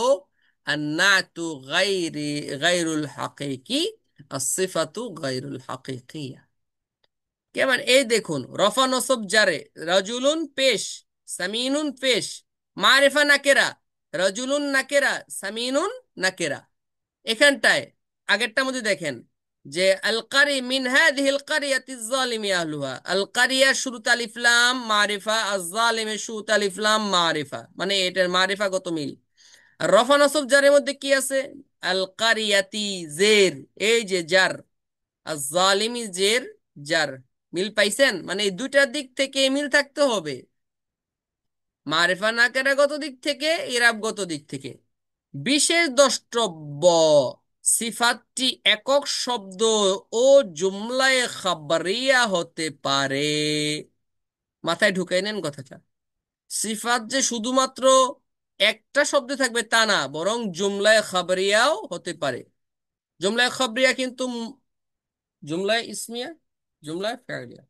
আন্নাতু গায়রুল হাকিকি, আসিফাতু গায়রুল হাকিকিয়া। কেমন, এই দেখুন, রফা নসব জারে, রাজুলুন পেশ, সামিনুন পেশ, মারিফা নাকেরা, রাজুলুন নাকেরা, সামিনুন নাকেরা। এখানটায় আগেরটার মধ্যে দেখেন যে আল কারি মিন হাযিহিল কারিয়াতিজ যালিমি আহলুহা, আল কারিয়া শুরুতে আলিফ লাম মারিফা, আজ জালিমে শুরুতে আলিফ লাম মারিফা, মানে এটার মারিফাগত মিল। আর রফা নসব জারের মধ্যে কি আছে? আল কারিয়াতি জের, এই যে জার, আর জালিমি জের, জার। মিল পাইছেন? মানে এই দুইটার দিক থেকে মিল থাকতে হবে, মারিফা নাকেরাগত দিক থেকে, ইরাবগত দিক থেকে। বিশেষ দ্রষ্টব্য, সিফাতটি একক শব্দ ও জুমলায়ে খাবারিয়া হতে পারে। মাথায় ঢুকাই নেন কথাটা। সিফাত যে শুধুমাত্র একটা শব্দে থাকবে তা না, বরং জুমলায়ে খাবারিয়াও হতে পারে। জুমলায়ে খাবরিয়া কিন্তু জুমলায়ে ইসমিয়া, জুমলায়ে ফেলিয়া।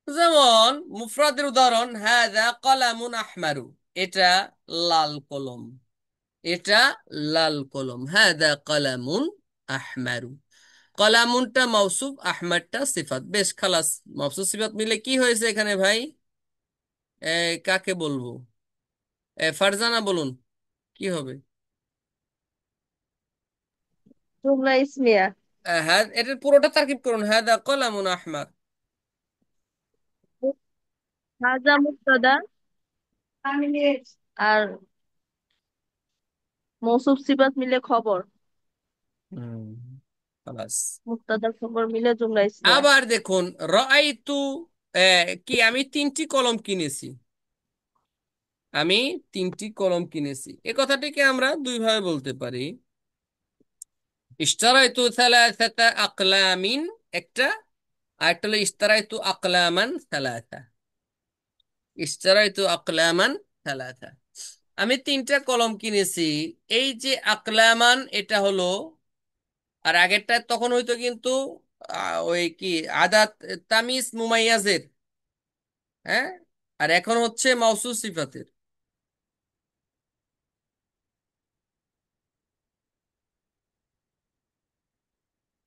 যেমন মুফরাদের উদাহরণ, হাযা কলামুন আহমারু, এটা লাল কলম, এটা লাল কলম। হাযা কলামুন আহমারু, কলামুনটা মাউসুফ, আহমারটা সিফাত। বেশ, খালাস, মাউসুফ সিফাত মিলে কি হয়েছে এখানে ভাই? কাকে বলবো? ফারজানা বলুন, কি হবে? জুমলা ইসমিয়া। হ্যাঁ, এটার পুরোটা তারকিব করুন, হাযা কলামুন আহমার। হাজা মুবতাদা, আর মৌসুফ সিফাত মিলে খবর, হুম, খালাস। মুবতাদার খবর মিলে জুমলা ইসমিয়া। আবার দেখুন, রাআইতু, কি আমি 3টি কলম কিনেছি, আমি 3টি কলম কিনেছি। এ কথাটিকে আমরা দুই ভাবে বলতে পারি। ইশতারাইতু সালাসাতা আকলামিন একটা, আর একটা হলো ইশতারাইতু আকলামান সালাসা। ইশতারাইতু আকলামান সালাসা, আমি 3টা কলম কিনেছি। এই যে আকলামান, এটা হলো, আর আগেরটা তখন হয়তো কিন্তু ওই কি আদাত তামিজ মুমাইয়াজের, হ্যাঁ, আর এখন হচ্ছে মাউসুফ সিফাতের।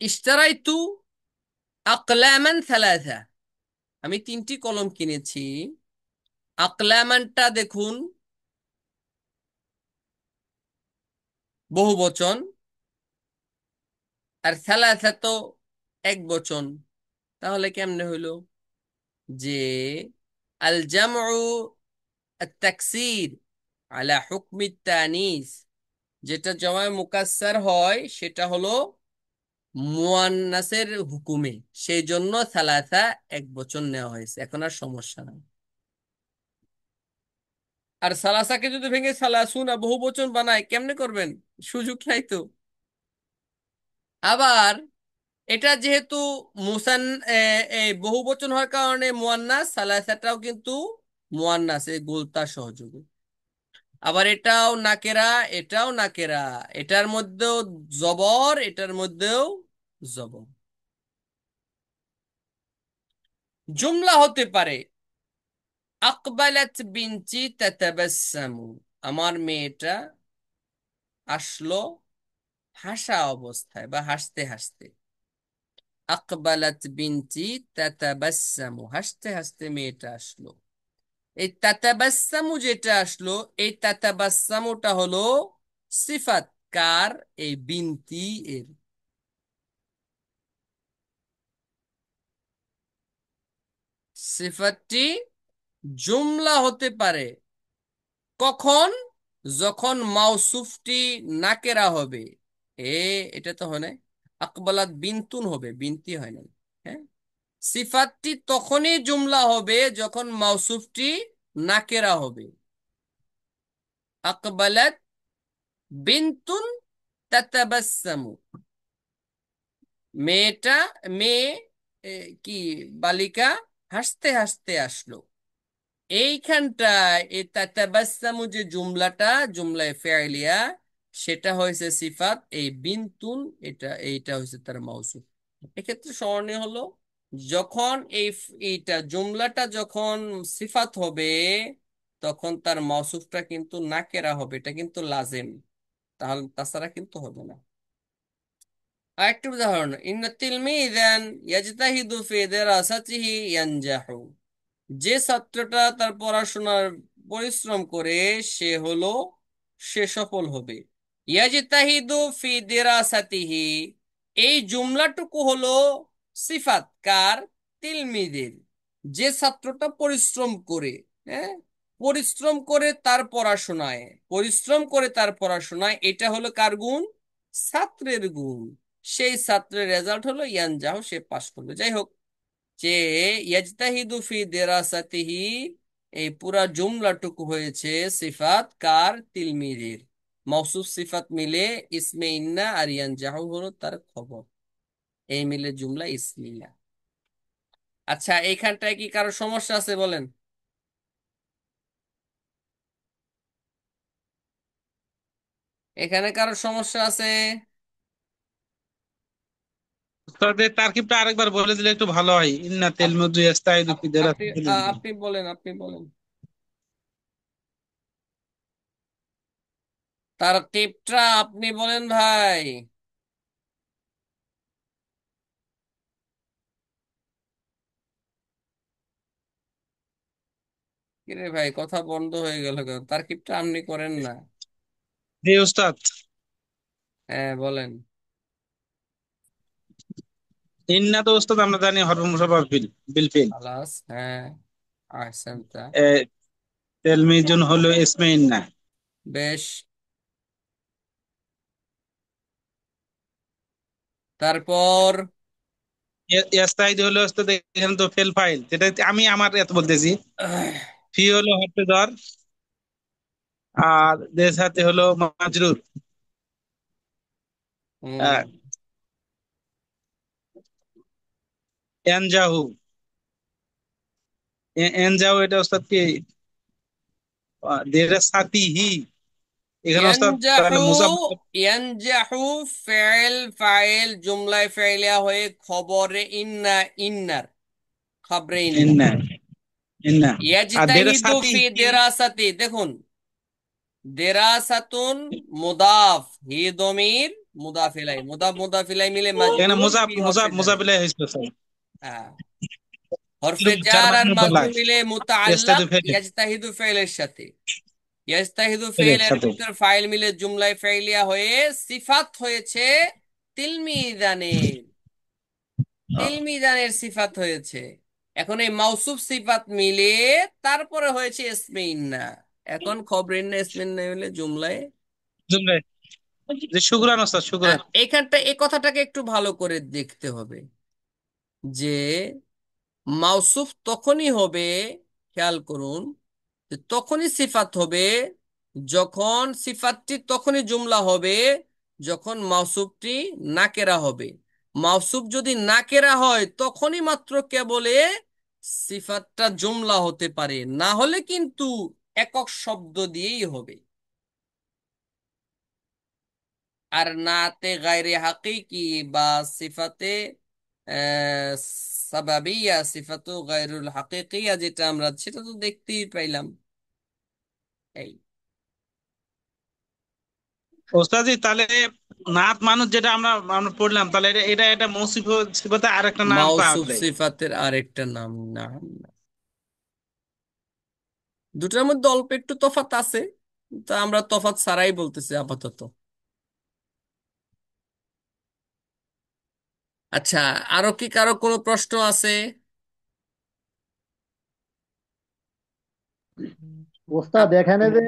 ইশতারাইতু আকলামান সালাসা, আমি 3টি কলম কিনেছি। আকলামানটা দেখুন বহু বচন, আর সালাসা তো এক বচন। তাহলে কেমনে হইলো যে আল জামউ আত-তাকসির আলা হুকমি তানিস, যেটা জমায় মুকাসসার হয় সেটা হলো মুয়ান্নাসের হুকুমে, সেই জন্য সালাসা এক বচন নেওয়া হয়েছে। এখন আর সমস্যা নাই। আর সালাসাকে যদি ভেঙে সালাসুনা বহু বচন বানায়, কেমনে করবেন? সুযোগ নাই তো। আবার এটা যেহেতু মুসান বহু বচন হওয়ার কারণে মুয়ান্নাস, সালাসাটাও কিন্তু মুয়ান্নাস, এই গোলতা সহযোগে। আবার এটাও নাকেরা, এটাও নাকেরা, এটার মধ্যেও জবর, এটার মধ্যেও জবর। জুমলা হতে পারে আকবালাত বিনতি তাতাবাসসামু, আমার মেয়েটা আসলো হাসা অবস্থায় বা হাসতে হাসতে। আকবালাত বিনতি তাতাবাসসামু, হাসতে হাসতে মেয়েটা আসলো। এই তাতাবাসসামু যেটা আসলো, এই তাতাবাসসামুটা হলো সিফাত কার? এই বিনতি এর। সিফাতটি জুমলা হতে পারে কখন? যখন মাউসুফটি নাকেরা হবে। এটা তো হয় না, আকবালাত বিনতুন হবে, বিনতি হয় না। হ্যাঁ, সিফাতটি তখনই জুমলা হবে যখন মাউসুফটি নাকেরা হবে। আকবালাত বিনতুন তাতাবাসসামু, মেয়েটা, মেয়ে, এ, কি, বালিকা হাসতে হাসতে আসলো। এইখানটায় এই তাতাবাসসামু যে জুমলাটা, জুমলায়ে ফেলিয়া, সেটা হয়েছে সিফাত, এই বিনতুন এইটা হয়েছে তার মাউসুফ। এক্ষেত্রে স্মরণীয় হলো, যখন এইটা জুমলাটা যখন সিফাত হবে, তখন তার মাউসুফটা কিন্তু নাকেরা হবে, এটা কিন্তু লাজেম, তাহলে তাছাড়া কিন্তু হবে না। আরেকটি উদাহরণ, ইন্না তিলমিযান ইয়াজতাহিদু ফি দিরাসাতিহি ইয়ানজাহু। যে ছাত্রটা তার পড়াশোনার পরিশ্রম করে সে হলো, সে সফল হবে। ইয়াজতাহিদু ফি দিরাসাতিহি, এই জুমলাটুকু হলো সিফাত কার? তিলমিদের। যে ছাত্রটা পরিশ্রম করে, হ্যাঁ, পরিশ্রম করে তার পড়াশোনায়, পরিশ্রম করে তার পড়াশোনায়, এটা হলো কার গুণ? ছাত্রের গুণ। সেই ছাত্রের রেজাল্ট হলো ইয়ানজাহু, সে পাশ করলো। যাই হোক, যে ইয়াজতাহিদু ফি দিরাসাতিহি, এই পুরা জুমলাটুকু হয়েছে সিফাত কার? তিলমিদের। মওসুফ সিফাত মিলে ইসমে ইন্না, আর ইয়ানজাহু হলো তার খবর। এই মিলে জুমলা ইসমিয়া। আচ্ছা, এইখানটায় কি কারো সমস্যা আছে বলেন? এখানে কারো সমস্যা আছে? উস্তাদের তারকিবটা আরেকবার বলে দিলে একটু ভালো হয়। ইন্না তেল আপ- মজু ইস্তাইদু ফি আপনি দিরাসাতিল ইলম। আপনি বলেন, আপনি বলেন তারকিবটা, আপনি বলেন ভাই। কিরে ভাই, কথা বন্ধ হয়ে গেল কেন? তারকিবটা আপনি করেন না? জি উস্তাদ। হ্যাঁ, বলেন। ইন্না তো উস্তাদ আমরা জানি হরফ মুসাফফা বিল বিল ফিল। খালাস, হ্যাঁ, আহসানতা। এ, তেলমিজুন হলো ইসমে ইন্না। বেশ। তারপর ইস্তাইদু হলো উস্তাদ এখানে তো ফেল ফাইল, যেটা আমি আমার এত বলতেছি। ফি হলো হরফে jar, আর দের সাথে হলো মাজরুর। হুম, এনজাহু, এনজাহু এটা ওস্তাদ কি দের সাথে হি, এখানে ওস্তাদ তাহলে ইয়ানজাহু, মুসাফ। ইয়ানজাহু ফেল ফাইল জুমলায় ফেলিয়া হয়ে খবরে ইন্না, ইন্নার খবরে ইন্না। ইন্না, ইন্না। আর দের ইয়াজতাহিদু সাথে ফি হি, দিরাসাতি, দেখুন, দিরাসাতুন মুদাফ, হি দমির, মুদাফ ইলাই, মুদাফ মুদাফ ইলাই মিলে এখানে মাজরুর মুসাফ ফি মুসাফ হরফে জারে। মুসাফিলাই হয়েছিল স্যার। হ্যাঁ, হরফে চার জার পাঁচ আর মিনিট মাজরুর লাগে। মিলে মুতাআল্লাক ইস্তাদু ফেলে ইয়াজতাহিদু ফেলের সাথে। ইয়াজতাহিদু ফেলে ফেলের সাথে। ভিতর ফাইল মিলে জুমলায় ফেলিয়া হয়ে সিফাত হয়েছে তিলমিদানের, তিলমিদানের সিফাত হয়েছে। এখন এই মাউসুফ সিফাত মিলে তারপরে হয়েছে ইসমে ইন্না। এখন খবর ইন্না ইসমে ইন্না মিলে জুমলায়। জুমলে জি শুকরান ওস্তাদ, শুকরান। এইখানটা এই কথাটাকে একটু ভালো করে দেখতে হবে যে মাউসুফ তখনই হবে, খেয়াল করুন, যে তখনই সিফাত হবে, যখন সিফাতটি তখনই জুমলা হবে যখন মাউসুফটি নাকেরা হবে। মাউসুফ যদি নাকেরা হয় তখনই মাত্র কেবলে সিফাতটা জুমলা হতে পারে, না হলে কিন্তু একক শব্দ দিয়েই হবে। আর নাতে গায়রে হাকিকি বা সিফাতে আহ, সাবাবিয়া, সিফাতু গায়রুল হাকিকিয়া, যেটা আমরা সেটা তো দেখতেই পাইলাম। এই ওস্তাদ জি, তাহলে নাত মানুষ যেটা আমরা আমরা পড়লাম, তাহলে এটা এটা এটা মৌসিফ সিফাতে আর একটা নাম পাওয়া মাউসুফ যায়। সিফাতের আরেকটা নাম, না? না। দুটার মধ্যে অল্প একটু তফাৎ আছে, তা আমরা তফাৎ ছাড়াই বলতেছি আপাতত। আচ্ছা, আরো কি কারো কোনো প্রশ্ন আছে? ওস্তাদ আপ- এখানে যে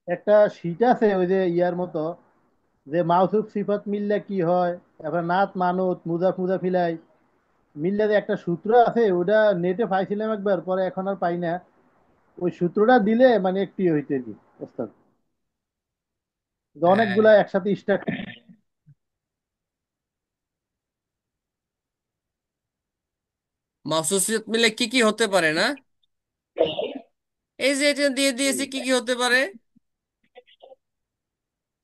একটা শীট আছে ওই যে ইয়ার মতো, যে মাউসুফ সিফাত মিললে কি হয়, তারপর নাত মানত মুজাফ মুজাফিলাই মিললে যে একটা সূত্র আছে, ওটা নেটে পাইছিলাম একবার, পরে এখন আর পাই না। ওই সূত্রটা দিলে মানে একটু ইয়ে হইতে কি ওস্তাদ, যে হ্যাঁ, অনেকগুলা একসাথে স্টার্ট। মাফসুসিয়ত মিলে কি কি হতে পারে না? এই যে এটা দিয়ে দিয়েছি, কি কি হতে পারে?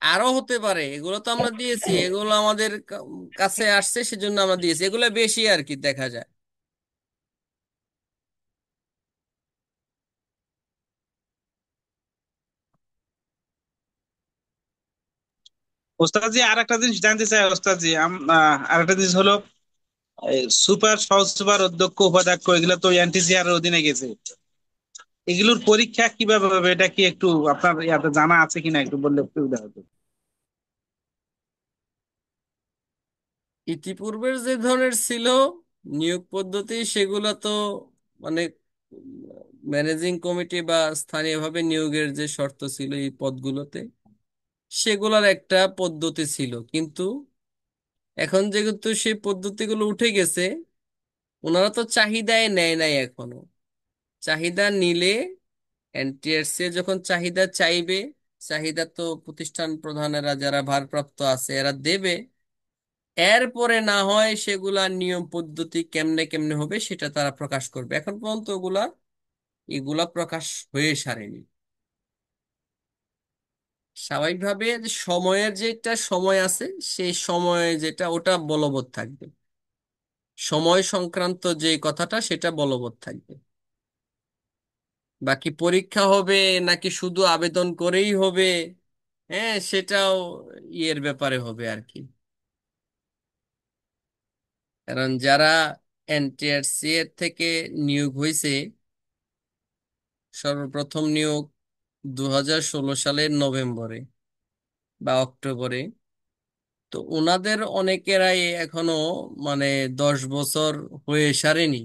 আরো হতে পারে, এগুলো তো আমরা দিয়েছি, এগুলো আমাদের কাছে আসছে সেজন্য আমরা দিয়েছি, এগুলো বেশি আর কি দেখা যায়। ওস্তাদ জি আর একটা জিনিস জানতে চাই ওস্তাদ জি, আর একটা জিনিস হলো সুপার সহজ সুপার অধ্যক্ষ উপাধ্যক্ষ এগুলো তো এনটিসিআর এর অধীনে গেছে, এগুলোর পরীক্ষা কিভাবে হবে এটা কি একটু আপনার ইয়াতে জানা আছে কিনা একটু বললে সুবিধা হতো। ইতিপূর্বের যে ধরনের ছিল নিয়োগ পদ্ধতি, সেগুলো তো মানে ম্যানেজিং কমিটি বা স্থানীয়ভাবে নিয়োগের যে শর্ত ছিল এই পদগুলোতে, সেগুলোর একটা পদ্ধতি ছিল, কিন্তু এখন যেহেতু সেই পদ্ধতিগুলো উঠে গেছে, ওনারা তো চাহিদায় নেয় নাই এখনো। চাহিদা নিলে এনটিআরসি যখন চাহিদা চাইবে, চাহিদা তো প্রতিষ্ঠান প্রধানেরা যারা ভারপ্রাপ্ত আছে এরা দেবে, এরপরে না হয় সেগুলা নিয়ম পদ্ধতি কেমনে কেমনে হবে সেটা তারা প্রকাশ করবে। এখন পর্যন্ত এগুলা প্রকাশ হয়ে সারেনি। স্বাভাবিকভাবে যে সময়ের যেটা সময় আছে, সেই সময়ে যেটা ওটা বলবৎ থাকবে, সময় সংক্রান্ত যে কথাটা সেটা বলবৎ থাকবে। বাকি পরীক্ষা হবে নাকি শুধু আবেদন করেই হবে, হ্যাঁ, সেটাও ইয়ের ব্যাপারে হবে আর কি। কারণ যারা এনটিআরসি এর থেকে নিয়োগ হয়েছে, সর্বপ্রথম নিয়োগ 2016 সালের নভেম্বরে বা অক্টোবরে, তো ওনাদের অনেকেরাই এখনো মানে 10 বছর হয়ে সারেনি।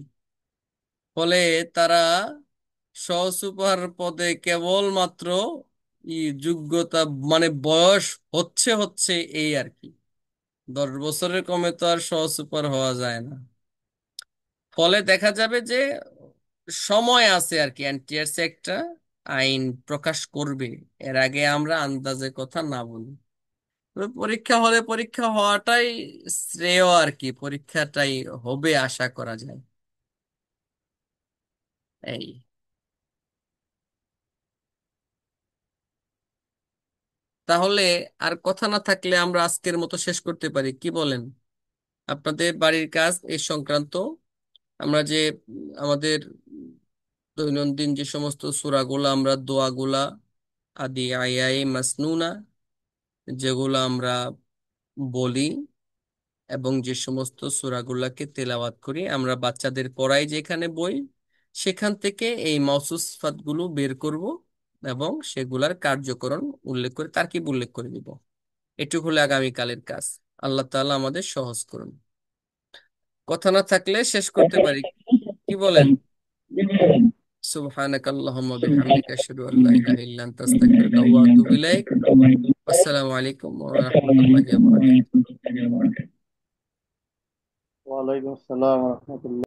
ফলে তারা সহসুপার পদে কেবলমাত্র যোগ্যতা মানে বয়স হচ্ছে হচ্ছে এই আর কি। 10 বছরের কমে তো আর সহসুপার হওয়া যায় না। ফলে দেখা যাবে যে সময় আছে আর কি, এনটিআরসি একটা আইন প্রকাশ করবে, এর আগে আমরা আন্দাজে কথা না বলি। তবে পরীক্ষা হলে পরীক্ষা হওয়াটাই শ্রেয় আর কি, পরীক্ষাটাই হবে আশা করা যায়। এই, তাহলে আর কথা না থাকলে আমরা আজকের মতো শেষ করতে পারি, কি বলেন? আপনাদের বাড়ির কাজ এই সংক্রান্ত আমরা যে আমাদের দৈনন্দিন যে সমস্ত সূরাগুলা, আমরা দোয়াগুলা আদি আয়ায়ে মাসনুনা যেগুলো আমরা বলি, এবং যে সমস্ত সূরাগুলাকে তেলাওয়াত করি, আমরা বাচ্চাদের পড়াই যেখানে বই, সেখান থেকে এই মাউসুস সিফাতগুলো বের করব এবং সেগুলার কার্যকরণ উল্লেখ করে তারকিব উল্লেখ করে দিব। এটুকু হলো আগামীকালের কাজ। আল্লাহ তাআলা আমাদের সহজ করুন। কথা না থাকলে শেষ করতে পারি, কি বলেন? সুবহানাক আল্লাহুম্মা বিহামদিকা আশহাদু আল্লা ইলাহা ইল্লা আনতা আস্তাগফিরুকা ওয়া আতুবু ইলাইক। আসসালামু আলাইকুম ওয়া রাহমাতুল্লাহি ওয়া বারাকাতুহু। ওয়ালাইকুম আসসালাম রহমতুল্লাহ।